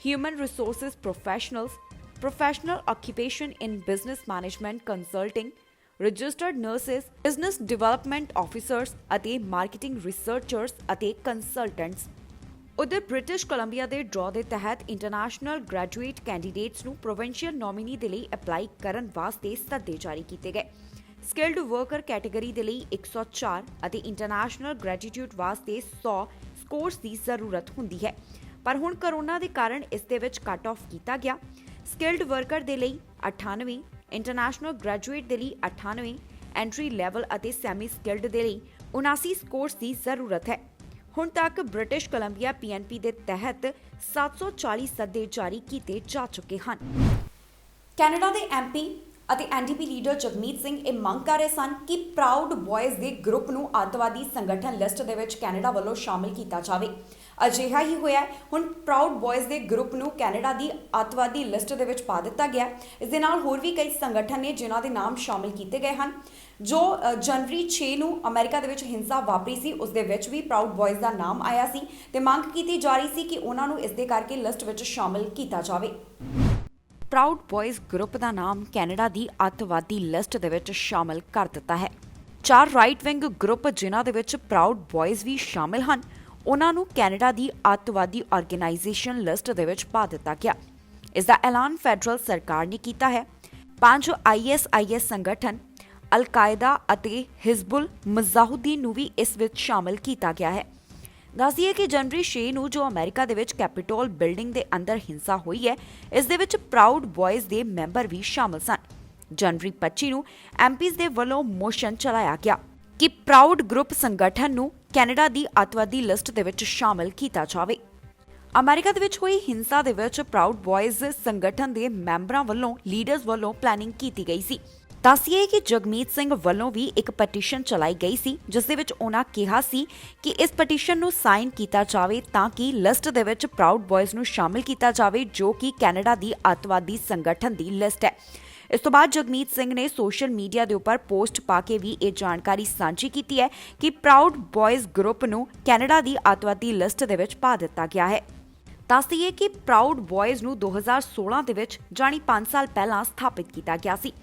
human resources professionals, professional occupation in business management consulting, registered nurses, business development officers ਅਤੇ marketing researchers ਅਤੇ consultants। ਉਧਰ British Columbia ਦੇ draw ਦੇ ਤਹਿਤ international graduate candidates ਨੂੰ provincial nominee ਦੇ ਲਈ apply ਕਰਨ ਵਾਸਤੇ ਸੱਦੇ ਜਾਰੀ ਕੀਤੇ ਗਏ। ਸਕਿਲਡ ਵਰਕਰ ਕੈਟਾਗਰੀ ਦੇ ਲਈ 104 ਅਤੇ ਇੰਟਰਨੈਸ਼ਨਲ ਗ੍ਰੈਜੂਏਟ ਵਾਸਤੇ 100 ਸਕੋਰਸ ਦੀ ਜ਼ਰੂਰਤ ਹੁੰਦੀ ਹੈ, ਪਰ ਹੁਣ ਕਰੋਨਾ ਦੇ ਕਾਰਨ ਇਸ ਦੇ ਵਿੱਚ ਕੱਟ ਆਫ ਕੀਤਾ ਗਿਆ। ਸਕਿਲਡ ਵਰਕਰ ਦੇ ਲਈ 98, ਇੰਟਰਨੈਸ਼ਨਲ ਗ੍ਰੈਜੂਏਟ ਦੇ ਲਈ 98, ਐਂਟਰੀ ਲੈਵਲ ਅਤੇ ਸੈਮੀ ਸਕਿਲਡ ਦੇ ਲਈ 79 ਸਕੋਰਸ ਦੀ ਜ਼ਰੂਰਤ ਹੈ। ਹੁਣ ਤੱਕ ਬ੍ਰਿਟਿਸ਼ ਕੋਲੰਬੀਆ ਪੀਐਨਪੀ ਦੇ ਤਹਿਤ 740 ਸੱਦੇ ਜਾਰੀ ਕੀਤੇ ਜਾ ਚੁੱਕੇ ਹਨ। ਕੈਨੇਡਾ ਦੇ ਐਮਪੀ ਅਤੇ ਐਨਡੀਪੀ ਲੀਡਰ ਜਗਮੀਤ ਸਿੰਘ ਇਹ ਮੰਗ ਕਰ ਰਹੇ ਸਨ ਕਿ ਪ੍ਰਾਊਡ ਬॉयਜ਼ ਦੇ ਗਰੁੱਪ ਨੂੰ ਅੱਤਵਾਦੀ ਸੰਗਠਨ ਲਿਸਟ ਦੇ ਵਿੱਚ ਕੈਨੇਡਾ ਵੱਲੋਂ ਸ਼ਾਮਿਲ ਕੀਤਾ ਜਾਵੇ। ਅਜਿਹਾ ਹੀ ਹੋਇਆ। ਹੁਣ ਪ੍ਰਾਊਡ ਬॉयਜ਼ ਦੇ ਗਰੁੱਪ ਨੂੰ ਕੈਨੇਡਾ ਦੀ ਅੱਤਵਾਦੀ ਲਿਸਟ ਦੇ ਵਿੱਚ ਪਾ ਦਿੱਤਾ ਗਿਆ। ਇਸ ਦੇ ਨਾਲ ਹੋਰ ਵੀ ਕਈ ਸੰਗਠਨ ਨੇ ਜਿਨ੍ਹਾਂ ਦੇ ਨਾਮ ਸ਼ਾਮਿਲ ਕੀਤੇ ਗਏ ਹਨ। ਜੋ ਜਨਵਰੀ 6 ਨੂੰ ਅਮਰੀਕਾ ਦੇ ਵਿੱਚ ਹਿੰਸਾ ਵਾਪਰੀ ਸੀ, ਉਸ ਦੇ ਵਿੱਚ ਵੀ ਪ੍ਰਾਊਡ ਬॉयਜ਼ ਦਾ ਨਾਮ ਆਇਆ ਸੀ ਤੇ ਮੰਗ ਕੀਤੀ ਜਾ ਰਹੀ ਸੀ ਕਿ ਉਹਨਾਂ ਨੂੰ ਇਸ ਦੇ ਕਰਕੇ ਲਿਸਟ ਵਿੱਚ ਸ਼ਾਮਿਲ ਕੀਤਾ ਜਾਵੇ। ਪ੍ਰਾਊਡ ਬॉयਜ਼ ਗਰੁੱਪ ਦਾ ਨਾਮ ਕੈਨੇਡਾ ਦੀ ਅੱਤਵਾਦੀ ਲਿਸਟ ਦੇ ਵਿੱਚ ਸ਼ਾਮਿਲ ਕਰ ਦਿੱਤਾ ਹੈ। 4 ਰਾਈਟ ਵਿੰਗ ਗਰੁੱਪ ਜਿਨ੍ਹਾਂ ਦੇ ਵਿੱਚ ਪ੍ਰਾਊਡ ਬॉयਜ਼ ਵੀ ਸ਼ਾਮਿਲ ਹਨ, ਉਹਨਾਂ ਨੂੰ ਕੈਨੇਡਾ ਦੀ ਅੱਤਵਾਦੀ ਆਰਗੇਨਾਈਜੇਸ਼ਨ ਲਿਸਟ ਦੇ ਵਿੱਚ ਪਾ ਦਿੱਤਾ ਗਿਆ। ਇਸ ਦਾ ਐਲਾਨ ਫੈਡਰਲ ਸਰਕਾਰ ਨੇ ਕੀਤਾ ਹੈ। 5 ISIS ਸੰਗਠਨ, ਅਲ-ਕਾਇਦਾ ਅਤੇ ਹਿਜ਼ਬੁਲ ਮੁਜ਼ਾਹਿਦੀਨ ਨੂੰ ਵੀ ਇਸ ਵਿੱਚ ਸ਼ਾਮਿਲ ਕੀਤਾ ਗਿਆ ਹੈ। ਦੱਸਦੀਏ ਕਿ ਜਨਵਰੀ 6 ਨੂੰ ਜੋ ਅਮਰੀਕਾ ਦੇ ਵਿੱਚ ਕੈਪੀਟੋਲ ਬਿਲਡਿੰਗ ਦੇ ਅੰਦਰ ਹਿੰਸਾ ਹੋਈ ਹੈ, ਇਸ ਦੇ ਵਿੱਚ ਪ੍ਰਾਊਡ ਬॉयਜ਼ ਦੇ ਮੈਂਬਰ ਵੀ ਸ਼ਾਮਿਲ ਸਨ। ਜਨਵਰੀ 25 ਨੂੰ ਐਮਪੀਜ਼ ਦੇ ਵੱਲੋਂ ਮੋਸ਼ਨ ਚਲਾਇਆ ਗਿਆ ਕਿ ਪ੍ਰਾਊਡ ਗਰੁੱਪ ਸੰਗਠਨ ਨੂੰ ਕੈਨੇਡਾ ਦੀ ਅੱਤਵਾਦੀ ਲਿਸਟ ਦੇ ਵਿੱਚ ਸ਼ਾਮਿਲ ਕੀਤਾ ਜਾਵੇ। ਅਮਰੀਕਾ ਦੇ ਵਿੱਚ ਹੋਈ ਹਿੰਸਾ ਦੇ ਵਿੱਚ ਪ੍ਰਾਊਡ ਬॉयਜ਼ ਸੰਗਠਨ ਦੇ ਮੈਂਬਰਾਂ ਵੱਲੋਂ ਲੀਡਰਸ ਵੱਲੋਂ ਪਲੈਨਿੰਗ ਕੀਤੀ ਗਈ ਸੀ। ਦੱਸੀਏ ਕਿ ਜਗਮੀਤ ਸਿੰਘ ਵੱਲੋਂ ਵੀ ਇੱਕ ਪਟੀਸ਼ਨ ਚਲਾਈ ਗਈ ਸੀ, ਜਿਸ ਦੇ ਵਿੱਚ ਉਹਨਾਂ ਕਿਹਾ ਸੀ ਕਿ ਇਸ ਪਟੀਸ਼ਨ ਨੂੰ ਸਾਈਨ ਕੀਤਾ ਜਾਵੇ ਤਾਂ ਕਿ ਲਿਸਟ ਦੇ ਵਿੱਚ ਪ੍ਰਾਊਡ ਬॉयਜ਼ ਨੂੰ ਸ਼ਾਮਿਲ ਕੀਤਾ ਜਾਵੇ, ਜੋ ਕਿ ਕੈਨੇਡਾ ਦੀ ਅੱਤਵਾਦੀ ਸੰਗਠਨ ਦੀ ਲਿਸਟ ਹੈ। ਇਸ ਤੋਂ ਬਾਅਦ ਜਗਮੀਤ ਸਿੰਘ ਨੇ ਸੋਸ਼ਲ ਮੀਡੀਆ ਦੇ ਉੱਪਰ ਪੋਸਟ ਪਾ ਕੇ ਵੀ ਇਹ ਜਾਣਕਾਰੀ ਸਾਂਝੀ ਕੀਤੀ ਹੈ ਕਿ ਪ੍ਰਾਊਡ ਬॉयਜ਼ ਗਰੁੱਪ ਨੂੰ ਕੈਨੇਡਾ ਦੀ ਅੱਤਵਾਦੀ ਲਿਸਟ ਦੇ ਵਿੱਚ ਪਾ ਦਿੱਤਾ ਗਿਆ ਹੈ। ਦੱਸ ਦਈਏ ਕਿ ਪ੍ਰਾਊਡ ਬॉयਜ਼ ਨੂੰ 2016 ਦੇ ਵਿੱਚ ਜਾਣੀ 5 ਸਾਲ ਪਹਿਲਾਂ ਸਥਾਪਿਤ ਕੀਤਾ ਗਿਆ ਸੀ।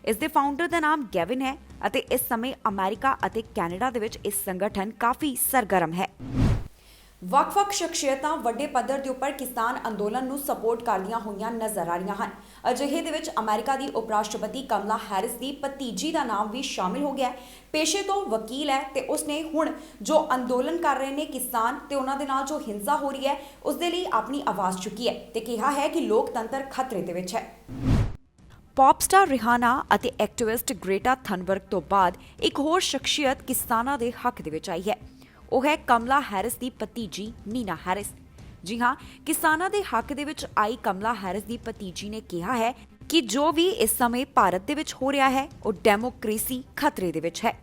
ਇਸ ਦੇ ਫਾਊਂਡਰ ਦਾ ਨਾਮ ਗੈਵਿਨ ਹੈ ਅਤੇ ਇਸ ਸਮੇਂ ਅਮਰੀਕਾ ਅਤੇ ਕੈਨੇਡਾ ਦੇ ਵਿੱਚ ਇਹ ਸੰਗਠਨ ਕਾਫੀ ਸਰਗਰਮ ਹੈ। ਵੱਖ-ਵੱਖ ਸ਼ਖਸੀਅਤਾਂ ਵੱਡੇ ਪੱਧਰ ਦੇ ਉੱਪਰ ਕਿਸਾਨ ਅੰਦੋਲਨ ਨੂੰ ਸਪੋਰਟ ਕਰਦੀਆਂ ਹੋਈਆਂ ਨਜ਼ਰ ਆ ਰਹੀਆਂ ਹਨ। ਅਜਿਹੇ ਦੇ ਵਿੱਚ ਅਮਰੀਕਾ ਦੀ ਉਪ ਰਾਸ਼ਟਰਪਤੀ ਕਮਲਾ ਹੈਰਿਸ ਦੀ ਭਤੀਜੀ ਦਾ ਨਾਮ ਵੀ ਸ਼ਾਮਿਲ ਹੋ ਗਿਆ ਹੈ। ਪੇਸ਼ੇ ਤੋਂ ਵਕੀਲ ਹੈ ਤੇ ਉਸਨੇ ਹੁਣ ਜੋ ਅੰਦੋਲਨ ਕਰ ਰਹੇ ਨੇ ਕਿਸਾਨ ਤੇ ਉਹਨਾਂ ਦੇ ਨਾਲ ਜੋ ਹਿੰਸਾ ਹੋ ਰਹੀ ਹੈ, ਉਸ ਦੇ ਲਈ ਆਪਣੀ ਆਵਾਜ਼ ਚੁੱਕੀ ਹੈ ਤੇ ਕਿਹਾ ਹੈ ਕਿ ਲੋਕਤੰਤਰ ਖਤਰੇ ਦੇ ਵਿੱਚ ਹੈ। ਪੌਪ ਸਟਾਰ ਰਿਹਾਨਾ ਅਤੇ ਐਕਟਿਵਿਸਟ ਗ੍ਰੇਟਾ ਥਨਬਰਗ ਤੋਂ ਬਾਅਦ ਇੱਕ ਹੋਰ ਸ਼ਖਸੀਅਤ ਕਿਸਾਨਾਂ ਦੇ ਹੱਕ ਦੇ ਵਿੱਚ ਆਈ ਹੈ। ਉਹ ਹੈ ਕਮਲਾ ਹੈਰਿਸ ਦੀ ਭਤੀਜੀ ਨੀਨਾ ਹੈਰਿਸ। ਜੀ ਹਾਂ, ਕਿਸਾਨਾਂ ਦੇ ਹੱਕ ਦੇ ਵਿੱਚ ਆਈ ਕਮਲਾ ਹੈਰਿਸ ਦੀ ਭਤੀਜੀ ਨੇ ਕਿਹਾ ਹੈ ਕਿ ਜੋ ਵੀ ਇਸ ਸਮੇਂ ਭਾਰਤ ਦੇ ਵਿੱਚ ਹੋ ਰਿਹਾ ਹੈ, ਉਹ ਡੈਮੋਕ੍ਰੇਸੀ ਖਤਰੇ ਦੇ ਵਿੱਚ ਹੈ।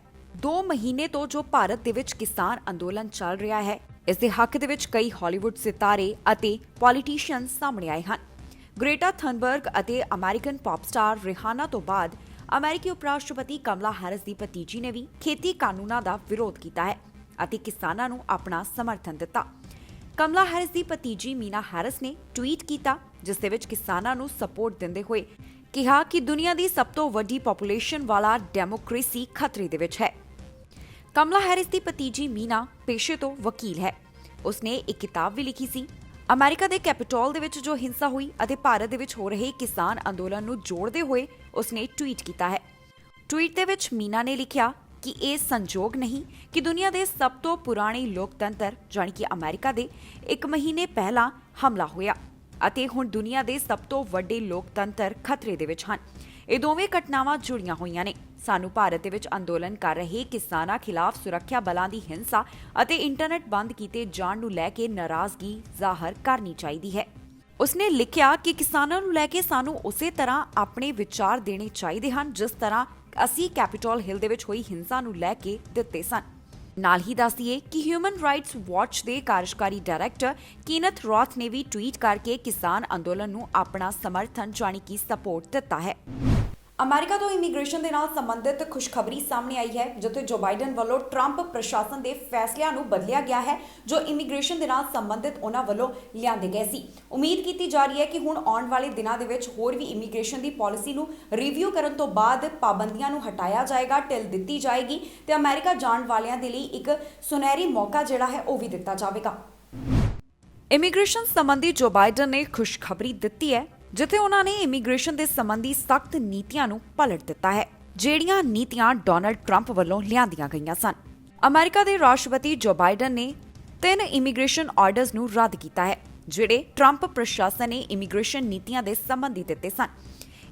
2 ਮਹੀਨੇ ਤੋਂ ਜੋ ਭਾਰਤ ਦੇ ਵਿੱਚ ਕਿਸਾਨ ਅੰਦੋਲਨ ਚੱਲ ਰਿਹਾ ਹੈ, ਇਸ ਦੇ ਹੱਕ ਦੇ ਵਿੱਚ ਕਈ ਹਾਲੀਵੁੱਡ ਸਿਤਾਰੇ ਅਤੇ ਪੋਲੀਟੀਸ਼ੀਅਨ ਸਾਹਮਣੇ ਆਏ ਹਨ। ਗ੍ਰੇਟਾ ਥਨਬਰਗ ਅਤੇ ਅਮਰੀਕਨ ਪੌਪ ਸਟਾਰ ਰਿਹਾਨਾ ਤੋਂ ਬਾਅਦ ਅਮਰੀਕੀ ਉਪ ਰਾਸ਼ਟਰਪਤੀ ਕਮਲਾ ਹੈਰਿਸ ਦੀ ਭਤੀਜੀ ਨੇ ਵੀ ਖੇਤੀ ਕਾਨੂੰਨਾਂ ਦਾ ਵਿਰੋਧ ਕੀਤਾ ਹੈ ਅਤੇ ਕਿਸਾਨਾਂ ਨੂੰ ਆਪਣਾ ਸਮਰਥਨ ਦਿੱਤਾ। ਕਮਲਾ ਹੈਰਿਸ ਦੀ ਭਤੀਜੀ ਮੀਨਾ ਹੈਰਿਸ ਨੇ ਟਵੀਟ ਕੀਤਾ, ਜਿਸ ਦੇ ਵਿੱਚ ਕਿਸਾਨਾਂ ਨੂੰ ਸਪੋਰਟ ਦਿੰਦੇ ਹੋਏ ਕਿਹਾ ਕਿ ਦੁਨੀਆ ਦੀ ਸਭ ਤੋਂ ਵੱਡੀ ਪੋਪੂਲੇਸ਼ਨ ਵਾਲਾ ਡੈਮੋਕ੍ਰੇਸੀ ਖਤਰੇ ਦੇ ਵਿੱਚ ਹੈ। ਕਮਲਾ ਹੈਰਿਸ ਦੀ ਭਤੀਜੀ ਮੀਨਾ ਪੇਸ਼ੇ ਤੋਂ ਵਕੀਲ ਹੈ। ਉਸਨੇ ਇੱਕ ਕਿਤਾਬ ਵੀ ਲਿਖੀ ਸੀ। ਅਮਰੀਕਾ ਦੇ ਕੈਪੀਟੋਲ ਦੇ ਵਿੱਚ ਜੋ ਹਿੰਸਾ ਹੋਈ ਅਤੇ ਭਾਰਤ ਦੇ ਵਿੱਚ ਹੋ ਰਹੇ ਕਿਸਾਨ ਅੰਦੋਲਨ ਨੂੰ ਜੋੜਦੇ ਹੋਏ ਉਸਨੇ ਟਵੀਟ ਕੀਤਾ ਹੈ। ਟਵੀਟ ਦੇ ਵਿੱਚ ਮੀਨਾ ਨੇ ਲਿਖਿਆ ਕਿ ਇਹ ਸੰਜੋਗ ਨਹੀਂ ਕਿ ਦੁਨੀਆ ਦੇ ਸਭ ਤੋਂ ਪੁਰਾਣੇ ਲੋਕਤੰਤਰ ਜਾਣੀ ਕਿ ਅਮਰੀਕਾ ਦੇ 1 ਮਹੀਨੇ ਪਹਿਲਾਂ ਹਮਲਾ ਹੋਇਆ ਅਤੇ ਹੁਣ ਦੁਨੀਆ ਦੇ ਸਭ ਤੋਂ ਵੱਡੇ ਲੋਕਤੰਤਰ ਖਤਰੇ ਦੇ ਵਿੱਚ ਹਨ। ਇਹ ਦੋਵੇਂ ਘਟਨਾਵਾਂ ਜੁੜੀਆਂ ਹੋਈਆਂ ਨੇ। ਸਾਨੂੰ ਭਾਰਤ ਦੇ ਵਿੱਚ ਅੰਦੋਲਨ ਕਰ ਰਹੇ ਕਿਸਾਨਾਂ ਖਿਲਾਫ ਸੁਰੱਖਿਆ ਬਲਾਂ ਦੀ ਹਿੰਸਾ ਅਤੇ ਇੰਟਰਨੈਟ ਬੰਦ ਕੀਤੇ ਜਾਣ ਨੂੰ ਲੈ ਕੇ ਨਾਰਾਜ਼ਗੀ ਜ਼ਾਹਰ ਕਰਨੀ ਚਾਹੀਦੀ ਹੈ। ਉਸਨੇ ਲਿਖਿਆ ਕਿ ਕਿਸਾਨਾਂ ਨੂੰ ਲੈ ਕੇ ਸਾਨੂੰ ਉਸੇ ਤਰ੍ਹਾਂ ਆਪਣੇ ਵਿਚਾਰ ਦੇਣੇ ਚਾਹੀਦੇ ਹਨ ਜਿਸ ਤਰ੍ਹਾਂ ਅਸੀਂ ਕੈਪੀਟੋਲ ਹਿੱਲ ਦੇ ਵਿੱਚ ਹੋਈ ਹਿੰਸਾ ਨੂੰ ਲੈ ਕੇ ਦਿੱਤੇ ਸਨ। ਨਾਲ ਹੀ ਦੱਸੀਏ ਕਿ ਹਿਊਮਨ ਰਾਈਟਸ ਵਾਚ ਦੇ ਕਾਰਜਕਾਰੀ ਡਾਇਰੈਕਟਰ ਕੀਨਥ ਰੌਥ ਨੇ ਵੀ ਟਵੀਟ ਕਰਕੇ ਕਿਸਾਨ ਅੰਦੋਲਨ ਨੂੰ ਆਪਣਾ ਸਮਰਥਨ ਜਾਣੀ ਕਿ ਸਪੋਰਟ ਦਿੱਤਾ ਹੈ। ਅਮਰੀਕਾ ਤੋਂ ਇਮੀਗ੍ਰੇਸ਼ਨ ਦੇ ਨਾਲ ਸੰਬੰਧਿਤ ਖੁਸ਼ਖਬਰੀ ਸਾਹਮਣੇ ਆਈ ਹੈ, ਜਿੱਥੇ ਜੋ ਬਾਈਡਨ ਵੱਲੋਂ ਟਰੰਪ ਪ੍ਰਸ਼ਾਸਨ ਦੇ ਫੈਸਲਿਆਂ ਨੂੰ ਬਦਲਿਆ ਗਿਆ ਹੈ ਜੋ ਇਮੀਗ੍ਰੇਸ਼ਨ ਦੇ ਨਾਲ ਸੰਬੰਧਿਤ ਉਹਨਾਂ ਵੱਲੋਂ ਲਿਆਂਦੇ ਗਏ ਸੀ। ਉਮੀਦ ਕੀਤੀ ਜਾ ਰਹੀ ਹੈ ਕਿ ਹੁਣ ਆਉਣ ਵਾਲੇ ਦਿਨਾਂ ਦੇ ਵਿੱਚ ਹੋਰ ਵੀ ਇਮੀਗ੍ਰੇਸ਼ਨ ਦੀ ਪਾਲਿਸੀ ਨੂੰ ਰਿਵਿਊ ਕਰਨ ਤੋਂ ਬਾਅਦ ਪਾਬੰਦੀਆਂ ਨੂੰ ਹਟਾਇਆ ਜਾਏਗਾ, ਢਿੱਲ ਦਿੱਤੀ ਜਾਏਗੀ ਤੇ ਅਮਰੀਕਾ ਜਾਣ ਵਾਲਿਆਂ ਦੇ ਲਈ ਇੱਕ ਸੁਨਹਿਰੀ ਮੌਕਾ ਜਿਹੜਾ ਹੈ ਉਹ ਵੀ ਦਿੱਤਾ ਜਾਵੇਗਾ। ਇਮੀਗ੍ਰੇਸ਼ਨ ਸੰਬੰਧੀ ਜੋ ਬਾਈਡਨ ਨੇ ਖੁਸ਼ਖਬਰੀ ਦਿੱਤੀ ਹੈ, ਜਿੱਥੇ ਉਹਨਾਂ ਨੇ ਇਮੀਗ੍ਰੇਸ਼ਨ ਦੇ ਸੰਬੰਧੀ ਸਖਤ ਨੀਤੀਆਂ ਨੂੰ ਪਲਟ ਦਿੱਤਾ ਹੈ, ਜਿਹੜੀਆਂ ਨੀਤੀਆਂ ਡੋਨਾਲਡ ਟਰੰਪ ਵੱਲੋਂ ਲਿਆਂਦੀਆਂ ਗਈਆਂ ਸਨ। ਅਮਰੀਕਾ ਦੇ ਰਾਸ਼ਟਰਪਤੀ ਜੋ ਬਾਈਡਨ ਨੇ 3 ਇਮੀਗ੍ਰੇਸ਼ਨ ਆਰਡਰਸ ਨੂੰ ਰੱਦ ਕੀਤਾ ਹੈ, ਜਿਹੜੇ ਟਰੰਪ ਪ੍ਰਸ਼ਾਸਨ ਨੇ ਇਮੀਗ੍ਰੇਸ਼ਨ ਨੀਤੀਆਂ ਦੇ ਸੰਬੰਧੀ ਦਿੱਤੇ ਸਨ।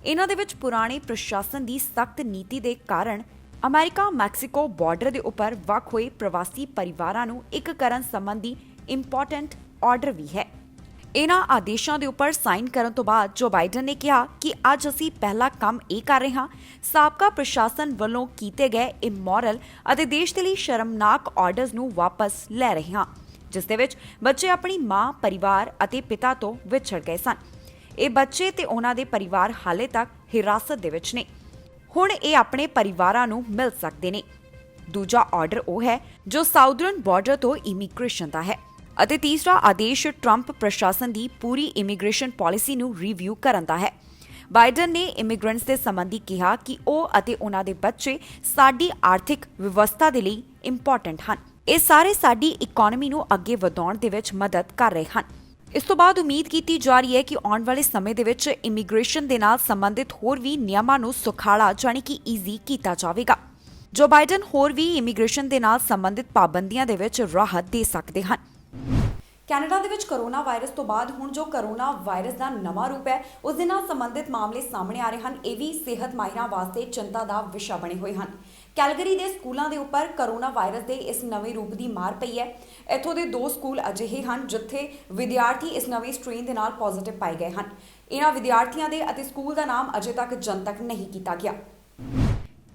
ਇਹਨਾਂ ਦੇ ਵਿੱਚ ਪੁਰਾਣੇ ਪ੍ਰਸ਼ਾਸਨ ਦੀ ਸਖਤ ਨੀਤੀ ਦੇ ਕਾਰਨ ਅਮਰੀਕਾ ਮੈਕਸੀਕੋ ਬਾਰਡਰ ਦੇ ਉੱਪਰ ਵੱਖ ਹੋਏ ਪ੍ਰਵਾਸੀ ਪਰਿਵਾਰਾਂ ਨੂੰ ਇੱਕ ਕਰਨ ਸੰਬੰਧੀ ਇੰਪੋਰਟੈਂਟ ਆਰਡਰ ਵੀ ਹੈ। ਇਹਨਾਂ ਆਦੇਸ਼ਾਂ ਦੇ ਉੱਪਰ ਸਾਈਨ ਕਰਨ ਤੋਂ ਬਾਅਦ ਜੋ ਬਾਈਡਨ ਨੇ ਕਿਹਾ ਕਿ ਅੱਜ ਅਸੀਂ ਪਹਿਲਾ ਕੰਮ ਇਹ ਕਰ ਰਹੇ ਹਾਂ, ਸਾਬਕਾ ਪ੍ਰਸ਼ਾਸਨ ਵੱਲੋਂ ਕੀਤੇ ਗਏ ਇਮੋਰਲ ਅਤੇ ਦੇਸ਼ ਦੇ ਲਈ ਸ਼ਰਮਨਾਕ ਆਰਡਰਸ ਨੂੰ ਵਾਪਸ ਲੈ ਰਹੇ ਹਾਂ, ਜਿਸ ਦੇ ਵਿੱਚ ਬੱਚੇ ਆਪਣੀ ਮਾਂ, ਪਰਿਵਾਰ ਅਤੇ ਪਿਤਾ ਤੋਂ ਵਿਛੜ ਗਏ ਸਨ। ਇਹ ਬੱਚੇ ਤੇ ਉਹਨਾਂ ਦੇ ਪਰਿਵਾਰ ਹਾਲੇ ਤੱਕ ਹਿਰਾਸਤ ਦੇ ਵਿੱਚ ਨੇ। ਹੁਣ ਇਹ ਆਪਣੇ ਪਰਿਵਾਰਾਂ ਨੂੰ ਮਿਲ ਸਕਦੇ ਨੇ। ਦੂਜਾ ਆਰਡਰ ਉਹ ਹੈ ਜੋ ਸਾਊਦਰਨ ਬਾਰਡਰ ਤੋਂ ਇਮੀਗ੍ਰੇਸ਼ਨ ਦਾ ਹੈ ਅਤੇ ਤੀਸਰਾ ਆਦੇਸ਼ ਟਰੰਪ ਪ੍ਰਸ਼ਾਸਨ ਦੀ ਪੂਰੀ ਇਮੀਗ੍ਰੇਸ਼ਨ ਪਾਲਿਸੀ ਨੂੰ ਰਿਵਿਊ ਕਰਨ ਦਾ ਹੈ। ਬਾਈਡਨ ਨੇ ਇਮੀਗ੍ਰੈਂਟਸ ਦੇ ਸੰਬੰਧੀ ਕਿਹਾ ਕਿ ਉਹ ਅਤੇ ਉਹਨਾਂ ਦੇ ਬੱਚੇ ਸਾਡੀ ਆਰਥਿਕ ਵਿਵਸਥਾ ਦੇ ਲਈ ਇੰਪੋਰਟੈਂਟ ਹਨ। ਇਹ ਸਾਰੇ ਸਾਡੀ ਇਕਨੋਮੀ ਨੂੰ ਅੱਗੇ ਵਧਾਉਣ ਦੇ ਵਿੱਚ ਮਦਦ ਕਰ ਰਹੇ ਹਨ। ਇਸ ਤੋਂ ਬਾਅਦ ਉਮੀਦ ਕੀਤੀ ਜਾ ਰਹੀ ਹੈ ਕਿ ਆਉਣ ਵਾਲੇ ਸਮੇਂ ਦੇ ਵਿੱਚ ਇਮੀਗ੍ਰੇਸ਼ਨ ਦੇ ਨਾਲ ਸੰਬੰਧਿਤ ਹੋਰ ਵੀ ਨਿਯਮਾਂ ਨੂੰ ਸੁਖਾਲਾ ਜਾਣੀ ਕਿ ਈਜ਼ੀ ਕੀਤਾ ਜਾਵੇਗਾ। ਜੋ ਬਾਈਡਨ ਹੋਰ ਵੀ ਇਮੀਗ੍ਰੇਸ਼ਨ ਦੇ ਨਾਲ ਸੰਬੰਧਿਤ ਪਾਬੰਦੀਆਂ ਦੇ ਵਿੱਚ ਰਾਹਤ ਦੇ ਸਕਦੇ ਹਨ। ਕੈਨੇਡਾ ਦੇ ਵਿੱਚ ਕਰੋਨਾ ਵਾਇਰਸ ਤੋਂ ਬਾਅਦ ਹੁਣ ਜੋ ਕਰੋਨਾ ਵਾਇਰਸ ਦਾ ਨਵਾਂ ਰੂਪ ਹੈ ਉਸ ਦੇ ਨਾਲ ਸੰਬੰਧਿਤ ਮਾਮਲੇ ਸਾਹਮਣੇ ਆ ਰਹੇ ਹਨ। ਇਹ ਵੀ ਸਿਹਤ ਮਾਹਿਰਾਂ ਵਾਸਤੇ ਚਿੰਤਾ ਦਾ ਵਿਸ਼ਾ ਬਣੇ ਹੋਏ ਹਨ। ਕੈਲਗਰੀ ਦੇ ਸਕੂਲਾਂ ਦੇ ਉੱਪਰ ਕਰੋਨਾ ਵਾਇਰਸ ਦੇ ਇਸ ਨਵੇਂ ਰੂਪ ਦੀ ਮਾਰ ਪਈ ਹੈ। ਇੱਥੋਂ ਦੇ 2 ਸਕੂਲ ਅਜਿਹੇ ਹਨ ਜਿੱਥੇ ਵਿਦਿਆਰਥੀ ਇਸ ਨਵੇਂ ਸਟ੍ਰੇਨ ਦੇ ਨਾਲ ਪੋਜ਼ਿਟਿਵ ਪਾਏ ਗਏ ਹਨ। ਇਹਨਾਂ ਵਿਦਿਆਰਥੀਆਂ ਦੇ ਅਤੇ ਸਕੂਲ ਦਾ ਨਾਮ ਅਜੇ ਤੱਕ ਜਨਤਕ ਨਹੀਂ ਕੀਤਾ ਗਿਆ।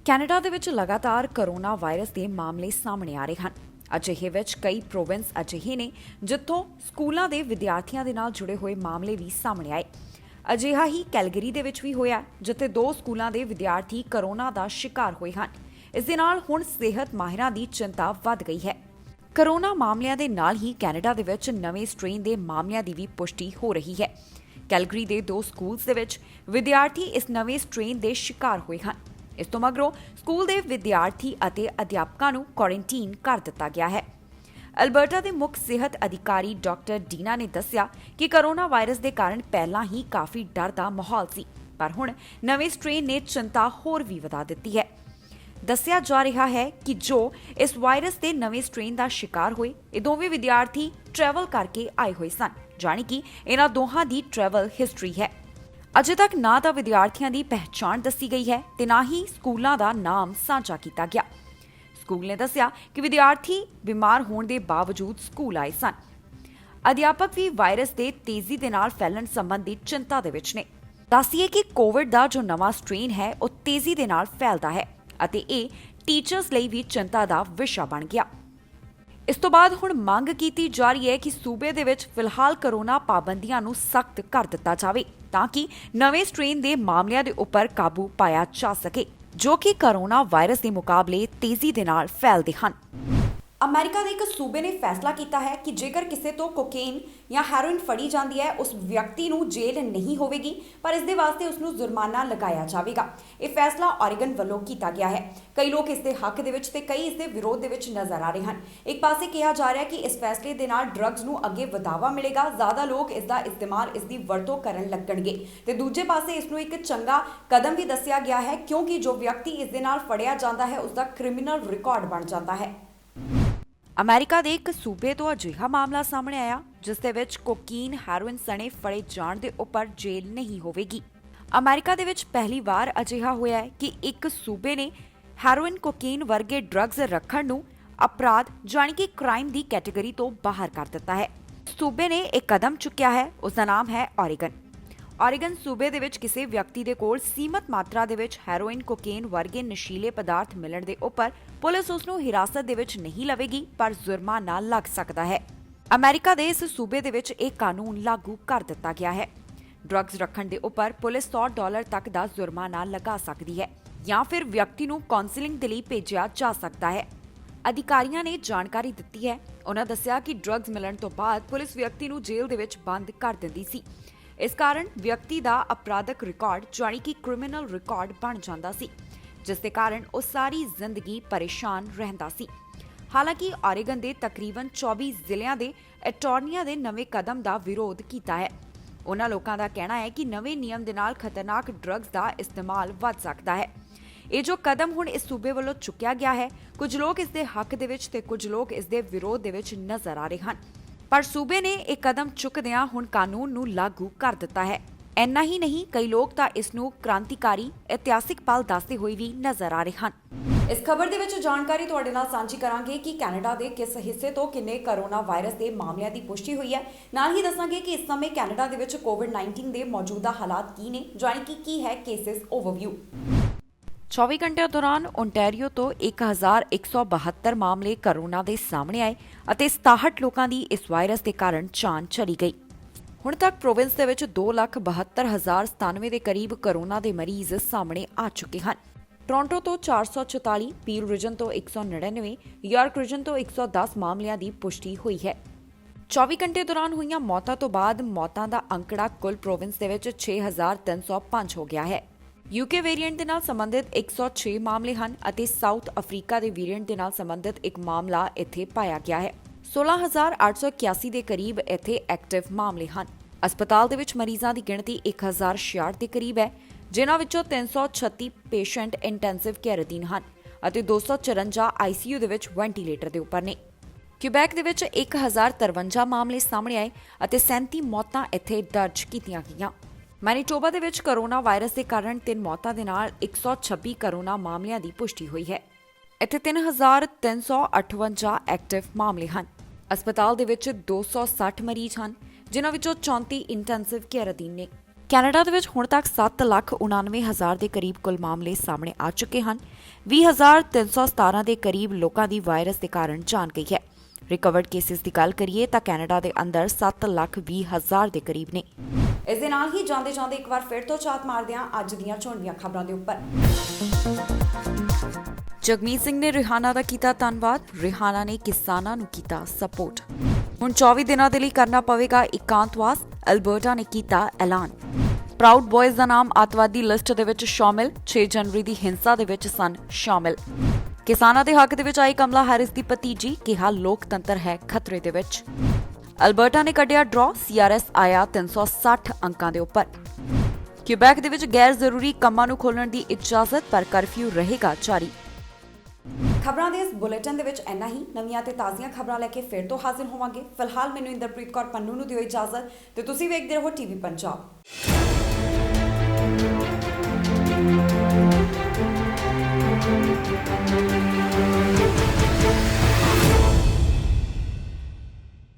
ਕੈਨੇਡਾ ਦੇ ਵਿੱਚ ਲਗਾਤਾਰ ਕਰੋਨਾ ਵਾਇਰਸ ਦੇ ਮਾਮਲੇ ਸਾਹਮਣੇ ਆ ਰਹੇ ਹਨ। ਅਜਿਹੇ ਵਿੱਚ ਕਈ ਪ੍ਰੋਵਿੰਸ ਅਜਿਹੇ ਨੇ ਜਿੱਥੋਂ ਸਕੂਲਾਂ ਦੇ ਵਿਦਿਆਰਥੀਆਂ ਦੇ ਨਾਲ ਜੁੜੇ ਹੋਏ ਮਾਮਲੇ ਵੀ ਸਾਹਮਣੇ ਆਏ। ਅਜਿਹਾ ਹੀ ਕੈਲਗਰੀ ਦੇ ਵਿੱਚ ਵੀ ਹੋਇਆ, ਜਿੱਥੇ 2 ਸਕੂਲਾਂ ਦੇ ਵਿਦਿਆਰਥੀ ਕਰੋਨਾ ਦਾ ਸ਼ਿਕਾਰ ਹੋਏ ਹਨ। ਇਸ ਦੇ ਨਾਲ ਹੁਣ ਸਿਹਤ ਮਾਹਿਰਾਂ ਦੀ ਚਿੰਤਾ ਵੱਧ ਗਈ ਹੈ। ਕਰੋਨਾ ਮਾਮਲਿਆਂ ਦੇ ਨਾਲ ਹੀ ਕੈਨੇਡਾ ਦੇ ਵਿੱਚ ਨਵੇਂ ਸਟ੍ਰੇਨ ਦੇ ਮਾਮਲਿਆਂ ਦੀ ਵੀ ਪੁਸ਼ਟੀ ਹੋ ਰਹੀ ਹੈ। ਕੈਲਗਰੀ ਦੇ 2 ਸਕੂਲਸ ਦੇ ਵਿੱਚ ਵਿਦਿਆਰਥੀ ਇਸ ਨਵੇਂ ਸਟ੍ਰੇਨ ਦੇ ਸ਼ਿਕਾਰ ਹੋਏ ਹਨ। ਇਸ ਤੋਂ ਮਗਰੋਂ ਸਕੂਲ ਦੇ ਵਿਦਿਆਰਥੀ ਅਤੇ ਅਧਿਆਪਕਾਂ ਨੂੰ ਕੁਆਰੰਟਾਈਨ ਕਰ ਦਿੱਤਾ ਗਿਆ ਹੈ। ਅਲਬਰਟਾ ਦੇ ਮੁੱਖ ਸਿਹਤ ਅਧਿਕਾਰੀ ਡਾਕਟਰ ਡੀਨਾ ਨੇ ਦੱਸਿਆ ਕਿ ਕਰੋਨਾ ਵਾਇਰਸ ਦੇ ਕਾਰਨ ਪਹਿਲਾਂ ਹੀ ਕਾਫੀ ਡਰ ਦਾ ਮਾਹੌਲ ਸੀ, ਪਰ ਹੁਣ ਨਵੇਂ ਸਟ੍ਰੇਨ ਨੇ ਚਿੰਤਾ ਹੋਰ ਵੀ ਵਧਾ ਦਿੱਤੀ ਹੈ। ਦੱਸਿਆ ਜਾ ਰਿਹਾ ਹੈ ਕਿ ਜੋ ਇਸ ਵਾਇਰਸ ਦੇ ਨਵੇਂ ਸਟ੍ਰੇਨ ਦਾ ਸ਼ਿਕਾਰ ਹੋਏ, ਇਹ ਦੋਵੇਂ ਵਿਦਿਆਰਥੀ ਟਰੈਵਲ ਕਰਕੇ ਆਏ ਹੋਏ ਸਨ, ਜਾਣੀ ਕਿ ਇਹਨਾਂ ਦੋਹਾਂ ਦੀ ਟਰੈਵਲ ਹਿਸਟਰੀ ਹੈ। ਅਜੇ ਤੱਕ ਨਾ ਤਾਂ ਵਿਦਿਆਰਥੀਆਂ ਦੀ ਪਹਿਚਾਣ ਦੱਸੀ ਗਈ ਹੈ ਤੇ ਨਾ ਹੀ ਸਕੂਲਾਂ ਦਾ ਨਾਮ ਸਾਂਝਾ ਕੀਤਾ ਗਿਆ। ਸਕੂਲ ਨੇ ਦੱਸਿਆ ਕਿ ਵਿਦਿਆਰਥੀ ਬਿਮਾਰ ਹੋਣ ਦੇ ਬਾਵਜੂਦ ਸਕੂਲ ਆਏ ਸਨ। ਅਧਿਆਪਕ ਵੀ ਵਾਇਰਸ ਦੇ ਤੇਜ਼ੀ ਦੇ ਨਾਲ ਫੈਲਣ ਸੰਬੰਧੀ ਚਿੰਤਾ ਦੇ ਵਿੱਚ ਨੇ। ਦੱਸੀਏ ਕਿ ਕੋਵਿਡ ਦਾ ਜੋ ਨਵਾਂ ਸਟ੍ਰੇਨ ਹੈ ਉਹ ਤੇਜ਼ੀ ਦੇ ਨਾਲ ਫੈਲਦਾ ਹੈ ਅਤੇ ਇਹ ਟੀਚਰਸ ਲਈ ਵੀ ਚਿੰਤਾ ਦਾ ਵਿਸ਼ਾ ਬਣ ਗਿਆ। ਇਸ ਤੋਂ ਬਾਅਦ ਹੁਣ ਮੰਗ ਕੀਤੀ ਜਾ ਰਹੀ ਹੈ ਕਿ ਸੂਬੇ ਦੇ ਵਿੱਚ ਫਿਲਹਾਲ ਕਰੋਨਾ ਪਾਬੰਦੀਆਂ ਨੂੰ ਸਖਤ ਕਰ ਦਿੱਤਾ ਜਾਵੇ ਤਾਂ ਕਿ ਨਵੇਂ ਸਟ੍ਰੇਨ ਦੇ ਮਾਮਲਿਆਂ ਦੇ ਉੱਪਰ ਕਾਬੂ ਪਾਇਆ ਜਾ ਸਕੇ ਜੋ ਕਿ ਕਰੋਨਾ ਵਾਇਰਸ ਦੇ ਮੁਕਾਬਲੇ ਤੇਜ਼ੀ ਦੇ ਨਾਲ ਫੈਲਦੇ ਹਨ। ਅਮਰੀਕਾ ਦੇ ਇੱਕ ਸੂਬੇ ਨੇ ਫੈਸਲਾ ਕੀਤਾ ਹੈ ਕਿ ਜੇਕਰ ਕਿਸੇ ਤੋਂ ਕੋਕੇਨ ਜਾਂ ਹੈਰੋਇਨ ਫੜੀ ਜਾਂਦੀ ਹੈ ਉਸ ਵਿਅਕਤੀ ਨੂੰ ਜੇਲ੍ਹ ਨਹੀਂ ਹੋਵੇਗੀ ਪਰ ਇਸ ਦੇ ਵਾਸਤੇ ਉਸ ਨੂੰ ਜੁਰਮਾਨਾ ਲਗਾਇਆ ਜਾਵੇਗਾ। ਇਹ ਫੈਸਲਾ ਓਰੇਗਨ ਵੱਲੋਂ ਕੀਤਾ ਗਿਆ ਹੈ। ਕਈ ਲੋਕ ਇਸ ਦੇ ਹੱਕ ਦੇ ਵਿੱਚ ਤੇ ਕਈ ਇਸ ਦੇ ਵਿਰੋਧ ਦੇ ਵਿੱਚ ਨਜ਼ਰ ਆ ਰਹੇ ਹਨ। ਇੱਕ ਪਾਸੇ ਕਿਹਾ ਜਾ ਰਿਹਾ ਹੈ ਕਿ ਇਸ ਫੈਸਲੇ ਦੇ ਨਾਲ ਡਰੱਗਸ ਨੂੰ ਅੱਗੇ ਵਧਾਵਾ ਮਿਲੇਗਾ, ਜ਼ਿਆਦਾ ਲੋਕ ਇਸ ਦਾ ਇਸਤੇਮਾਲ ਇਸ ਦੀ ਵਰਤੋਂ ਕਰਨ ਲੱਗਣਗੇ ਤੇ ਦੂਜੇ ਪਾਸੇ ਇਸ ਨੂੰ ਇੱਕ ਚੰਗਾ ਕਦਮ ਵੀ ਦੱਸਿਆ ਗਿਆ ਹੈ ਕਿਉਂਕਿ ਜੋ ਵਿਅਕਤੀ ਇਸ ਦੇ ਨਾਲ ਫੜਿਆ ਜਾਂਦਾ ਹੈ ਉਸ ਦਾ ਕ੍ਰਿਮੀਨਲ ਰਿਕਾਰਡ ਬਣ ਜਾਂਦਾ ਹੈ। ਅਮਰੀਕਾ ਦੇ ਇੱਕ ਸੂਬੇ ਤੋਂ ਅਜਿਹਾ ਮਾਮਲਾ ਸਾਹਮਣੇ ਆਇਆ ਜਿਸ ਦੇ ਵਿੱਚ ਕੋਕੀਨ ਹੈਰੋਇਨ ਸਣੇ ਫੜੇ ਜਾਣ ਦੇ ਉੱਪਰ ਜੇਲ੍ਹ ਨਹੀਂ ਹੋਵੇਗੀ। ਅਮਰੀਕਾ ਦੇ ਵਿੱਚ ਪਹਿਲੀ ਵਾਰ ਅਜਿਹਾ ਹੋਇਆ ਹੈ ਕਿ ਇੱਕ ਸੂਬੇ ਨੇ ਹੈਰੋਇਨ ਕੋਕੀਨ ਵਰਗੇ ਡਰੱਗਸ ਰੱਖਣ ਨੂੰ ਅਪਰਾਧ ਜਾਣੀ ਕਿ ਕ੍ਰਾਈਮ ਦੀ ਕੈਟਾਗਰੀ ਤੋਂ ਬਾਹਰ ਕਰ ਦਿੱਤਾ ਹੈ। ਸੂਬੇ ਨੇ ਇੱਕ ਕਦਮ ਚੁੱਕਿਆ ਹੈ, ਉਸ ਦਾ ਨਾਮ ਹੈ ਓਰੇਗਨ। ਓਰੇਗਨ ਸੂਬੇ ਦੇ ਵਿੱਚ ਕਿਸੇ ਵਿਅਕਤੀ ਦੇ ਕੋਲ ਸੀਮਤ ਮਾਤਰਾ ਦੇ ਵਿੱਚ ਹੈਰੋਇਨ ਕੋਕੇਨ ਵਰਗੇ ਨਸ਼ੀਲੇ ਪਦਾਰਥ ਮਿਲਣ ਦੇ ਉੱਪਰ ਪੁਲਿਸ ਉਸ ਨੂੰ ਹਿਰਾਸਤ ਦੇ ਵਿੱਚ ਨਹੀਂ ਲਵੇਗੀ ਪਰ ਜੁਰਮਾਨਾ ਲੱਗ ਸਕਦਾ ਹੈ। ਅਮਰੀਕਾ ਦੇ ਇਸ ਸੂਬੇ ਦੇ ਵਿੱਚ ਇਹ ਕਾਨੂੰਨ ਲਾਗੂ ਕਰ ਦਿੱਤਾ ਗਿਆ ਹੈ। ਡਰੱਗਸ ਰੱਖਣ ਦੇ ਉੱਪਰ ਪੁਲਿਸ $100 ਤੱਕ ਦਾ ਜੁਰਮਾਨਾ ਲਗਾ ਸਕਦੀ ਹੈ ਜਾਂ ਫਿਰ ਵਿਅਕਤੀ ਨੂੰ ਕਾਉਂਸਲਿੰਗ ਦੇ ਲਈ ਭੇਜਿਆ ਜਾ ਸਕਦਾ ਹੈ। ਅਧਿਕਾਰੀਆਂ ਨੇ ਜਾਣਕਾਰੀ ਦਿੱਤੀ ਹੈ। ਉਹਨਾਂ ਦੱਸਿਆ ਕਿ ਡਰੱਗਸ ਮਿਲਣ ਤੋਂ ਬਾਅਦ ਪੁਲਿਸ ਵਿਅਕਤੀ ਨੂੰ ਜੇਲ੍ਹ ਦੇ ਵਿੱਚ ਬੰਦ ਕਰ ਦਿੰਦੀ ਸੀ। ਇਸ ਕਾਰਨ ਵਿਅਕਤੀ ਦਾ ਅਪਰਾਧਕ ਰਿਕਾਰਡ ਜਾਣੀ ਕਿ ਕ੍ਰਿਮੀਨਲ ਰਿਕਾਰਡ ਬਣ ਜਾਂਦਾ ਸੀ ਜਿਸ ਦੇ ਕਾਰਨ ਉਹ ਸਾਰੀ ਜ਼ਿੰਦਗੀ ਪਰੇਸ਼ਾਨ ਰਹਿੰਦਾ ਸੀ। ਹਾਲਾਂਕਿ ਓਰੇਗਨ ਦੇ ਤਕਰੀਬਨ 24 ਜ਼ਿਲ੍ਹਿਆਂ ਦੇ ਅਟਾਰਨੀਆਂ ਦੇ ਨਵੇਂ ਕਦਮ ਦਾ ਵਿਰੋਧ ਕੀਤਾ ਹੈ। ਉਹਨਾਂ ਲੋਕਾਂ ਦਾ ਕਹਿਣਾ ਹੈ ਕਿ ਨਵੇਂ ਨਿਯਮ ਦੇ ਨਾਲ ਖਤਰਨਾਕ ਡਰੱਗਸ ਦਾ ਇਸਤੇਮਾਲ ਵੱਧ ਸਕਦਾ ਹੈ। ਇਹ ਜੋ ਕਦਮ ਹੁਣ ਇਸ ਸੂਬੇ ਵੱਲੋਂ ਚੁੱਕਿਆ ਗਿਆ ਹੈ, ਕੁਝ ਲੋਕ ਇਸ ਦੇ ਹੱਕ ਦੇ ਵਿੱਚ ਤੇ ਕੁਝ ਲੋਕ ਇਸ ਦੇ ਵਿਰੋਧ ਦੇ ਵਿੱਚ ਨਜ਼ਰ ਆ ਰਹੇ ਹਨ ਪਰ ਸੂਬੇ ਨੇ ਇਹ ਕਦਮ ਚੁੱਕਦਿਆਂ ਹੁਣ ਕਾਨੂੰਨ ਨੂੰ ਲਾਗੂ ਕਰ ਦਿੱਤਾ ਹੈ। ਇੰਨਾ ਹੀ ਨਹੀਂ, ਕਈ ਲੋਕ ਤਾਂ ਇਸ ਨੂੰ ਕ੍ਰਾਂਤੀਕਾਰੀ ਇਤਿਹਾਸਿਕ ਪਲ ਦੱਸਦੇ ਹੋਏ ਵੀ ਨਜ਼ਰ ਆ ਰਹੇ ਹਨ। ਇਸ ਖਬਰ ਦੇ ਵਿੱਚ ਜਾਣਕਾਰੀ ਤੁਹਾਡੇ ਨਾਲ ਸਾਂਝੀ ਕਰਾਂਗੇ ਕਿ ਕੈਨੇਡਾ ਦੇ ਕਿਸ ਹਿੱਸੇ ਤੋਂ ਕਿੰਨੇ ਕਰੋਨਾ ਵਾਇਰਸ ਦੇ ਮਾਮਲਿਆਂ ਦੀ ਪੁਸ਼ਟੀ ਹੋਈ ਹੈ। ਨਾਲ ਹੀ ਦੱਸਾਂਗੇ ਕਿ ਇਸ ਸਮੇਂ ਕੈਨੇਡਾ ਦੇ ਵਿੱਚ ਕੋਵਿਡ-19 ਦੇ ਮੌਜੂਦਾ ਹਾਲਾਤ ਕੀ ਨੇ, ਜਾਣੀ ਕਿ ਕੀ ਹੈ ਕੇਸਿਸ ਓਵਰਵਿਊ। 24 ਘੰਟਿਆਂ ਦੌਰਾਨ ਓਨਟਾਰੀਓ ਤੋਂ 1172 ਮਾਮਲੇ ਕਰੋਨਾ ਦੇ ਸਾਹਮਣੇ ਆਏ ਅਤੇ 67 ਲੋਕਾਂ ਦੀ ਇਸ ਵਾਇਰਸ ਦੇ ਕਾਰਨ ਜਾਨ ਚਲੀ ਗਈ। ਹੁਣ ਤੱਕ ਪ੍ਰੋਵਿੰਸ ਦੇ ਵਿੱਚ 2,72,097 ਦੇ ਕਰੀਬ ਕਰੋਨਾ ਦੇ ਮਰੀਜ਼ ਸਾਹਮਣੇ ਆ ਚੁੱਕੇ ਹਨ। ਟੋਰਾਂਟੋ ਤੋਂ 444, ਪੀਲ ਰੀਜਨ ਤੋਂ 199, ਯਾਰਕ ਰੀਜਨ ਤੋਂ 110 ਮਾਮਲਿਆਂ ਦੀ ਪੁਸ਼ਟੀ ਹੋਈ ਹੈ। 24 ਘੰਟੇ ਦੌਰਾਨ ਹੋਈਆਂ ਮੌਤਾਂ ਤੋਂ ਬਾਅਦ ਮੌਤਾਂ ਦਾ ਅੰਕੜਾ ਕੁੱਲ ਪ੍ਰੋਵਿੰਸ ਦੇ ਵਿੱਚ 6,305 ਹੋ ਗਿਆ ਹੈ। ਯੂਕੇ ਵੇਰੀਐਂਟ ਦੇ ਨਾਲ ਸੰਬੰਧਿਤ 106 ਮਾਮਲੇ ਹਨ ਅਤੇ ਸਾਊਥ ਅਫਰੀਕਾ ਦੇ ਵੇਰੀਐਂਟ ਦੇ ਨਾਲ ਸੰਬੰਧਿਤ ਇੱਕ ਮਾਮਲਾ ਇੱਥੇ ਪਾਇਆ ਗਿਆ ਹੈ। 16,881 ਦੇ ਕਰੀਬ ਇੱਥੇ ਐਕਟਿਵ ਮਾਮਲੇ ਹਨ। ਹਸਪਤਾਲ ਦੇ ਵਿੱਚ ਮਰੀਜ਼ਾਂ ਦੀ ਗਿਣਤੀ 1,066 ਦੇ ਕਰੀਬ ਹੈ ਜਿਨ੍ਹਾਂ ਵਿੱਚੋਂ 336 ਪੇਸ਼ੈਂਟ ਇੰਟੈਂਸਿਵ ਕੇਅਰ ਅਧੀਨ ਹਨ ਅਤੇ 254 ਆਈਸੀਯੂ ਦੇ ਵਿੱਚ ਵੈਂਟੀਲੇਟਰ ਦੇ ਉੱਪਰ ਨੇ। ਕਿਊਬੈਕ ਦੇ ਵਿੱਚ 1,053 ਮਾਮਲੇ ਸਾਹਮਣੇ ਆਏ ਅਤੇ 37 ਮੌਤਾਂ ਇੱਥੇ ਦਰਜ ਕੀਤੀਆਂ ਗਈਆਂ। ਮੈਨੀਟੋਬਾ ਦੇ ਵਿੱਚ ਕਰੋਨਾ ਵਾਇਰਸ ਦੇ ਕਾਰਨ 3 ਮੌਤਾਂ ਦੇ ਨਾਲ 126 ਕਰੋਨਾ ਮਾਮਲਿਆਂ ਦੀ ਪੁਸ਼ਟੀ ਹੋਈ ਹੈ। ਇੱਥੇ 3,358 ਐਕਟਿਵ ਮਾਮਲੇ ਹਨ। ਹਸਪਤਾਲ ਦੇ ਵਿੱਚ 260 ਮਰੀਜ਼ ਹਨ ਜਿਨ੍ਹਾਂ ਵਿੱਚੋਂ 34 ਇੰਟੈਂਸਿਵ ਕੇਅਰ ਅਧੀਨ ਨੇ। ਕੈਨੇਡਾ ਦੇ ਵਿੱਚ ਹੁਣ ਤੱਕ 7,99,000 ਦੇ ਕਰੀਬ ਕੁੱਲ ਮਾਮਲੇ ਸਾਹਮਣੇ ਆ ਚੁੱਕੇ ਹਨ। 20,317 ਦੇ ਕਰੀਬ ਲੋਕਾਂ ਦੀ ਵਾਇਰਸ ਦੇ ਕਾਰਨ ਜਾਨ ਗਈ ਹੈ। ਰਿਕਵਰਡ ਕੇਸਿਸ ਦੀ ਗੱਲ ਕਰੀਏ ਤਾਂ ਕੈਨੇਡਾ ਦੇ ਅੰਦਰ 7,20,000 ਦੇ ਕਰੀਬ ਨੇ। ਇਸ ਦੇ ਨਾਲ ਹੀ ਜਾਂਦੇ ਇੱਕ ਵਾਰ ਫਿਰ ਤੋਂ ਝਾਤ ਮਾਰਦੇ ਹਾਂ ਅੱਜ ਦੀਆਂ ਝੋਣਵੀਆਂ ਖਬਰਾਂ ਦੇ ਉੱਪਰ। ਜਗਮੀਤ ਸਿੰਘ ਨੇ ਰਿਹਾਨਾ ਦਾ ਕੀਤਾ ਧੰਨਵਾਦ, ਰਿਹਾਨਾ ਨੇ ਕਿਸਾਨਾਂ ਨੂੰ ਕੀਤਾ ਸਪੋਰਟ। ਹੁਣ 24 ਦਿਨਾਂ ਦੇ ਲਈ ਕਰਨਾ ਪਵੇਗਾ ਇਕਾਂਤਵਾਸ, ਅਲਬਰਟਾ ਨੇ ਕੀਤਾ ਐਲਾਨ। ਪ੍ਰਾਊਡ ਬॉयਜ਼ ਦਾ ਨਾਮ ਅੱਤਵਾਦੀ ਲਿਸਟ ਦੇ ਵਿੱਚ ਸ਼ਾਮਿਲ, 6 ਜਨਵਰੀ ਦੀ ਹਿੰਸਾ ਦੇ ਵਿੱਚ ਸਨ ਸ਼ਾਮਿਲ। ਕਿਸਾਨਾਂ ਦੇ ਹੱਕ ਦੇ ਵਿੱਚ ਆਈ ਕਮਲਾ ਹੈਰਿਸ ਦੀ ਭਤੀਜੀ, ਕਿਹਾ ਲੋਕਤੰਤਰ ਹੈ ਖਤਰੇ ਦੇ ਵਿੱਚ। ਅਲਬਰਟਾ ਨੇ ਕੱਢਿਆ ਡਰਾਅ, ਸੀਆਰਐਸ ਆਇਆ 360 ਅੰਕਾਂ ਦੇ ਉੱਪਰ। ਕਿਊਬੈਕ ਦੇ ਵਿੱਚ ਗੈਰ ਜ਼ਰੂਰੀ ਕੰਮਾਂ ਨੂੰ ਖੋਲ੍ਹਣ ਦੀ ਇਜਾਜ਼ਤ ਪਰ ਕਰਫਿਊ ਰਹੇਗਾ ਜਾਰੀ। ਖਬਰਾਂ ਦੇ ਇਸ ਬੁਲੇਟਿਨ ਦੇ ਵਿੱਚ ਇੰਨਾ ਹੀ। ਨਵੀਆਂ ਤੇ ਤਾਜ਼ੀਆਂ ਖਬਰਾਂ ਲੈ ਕੇ ਫਿਰ ਤੋਂ ਹਾਜ਼ਰ ਹੋਵਾਂਗੇ। ਫਿਲਹਾਲ ਮੈਨੂੰ ਇੰਦਰਪ੍ਰੀਤ ਕੌਰ ਪੰਨੂ ਨੂੰ ਦਿਓ ਇਜਾਜ਼ਤ ਤੇ ਤੁਸੀਂ ਵੇਖਦੇ ਰਹੋ ਟੀਵੀ ਪੰਜਾਬ।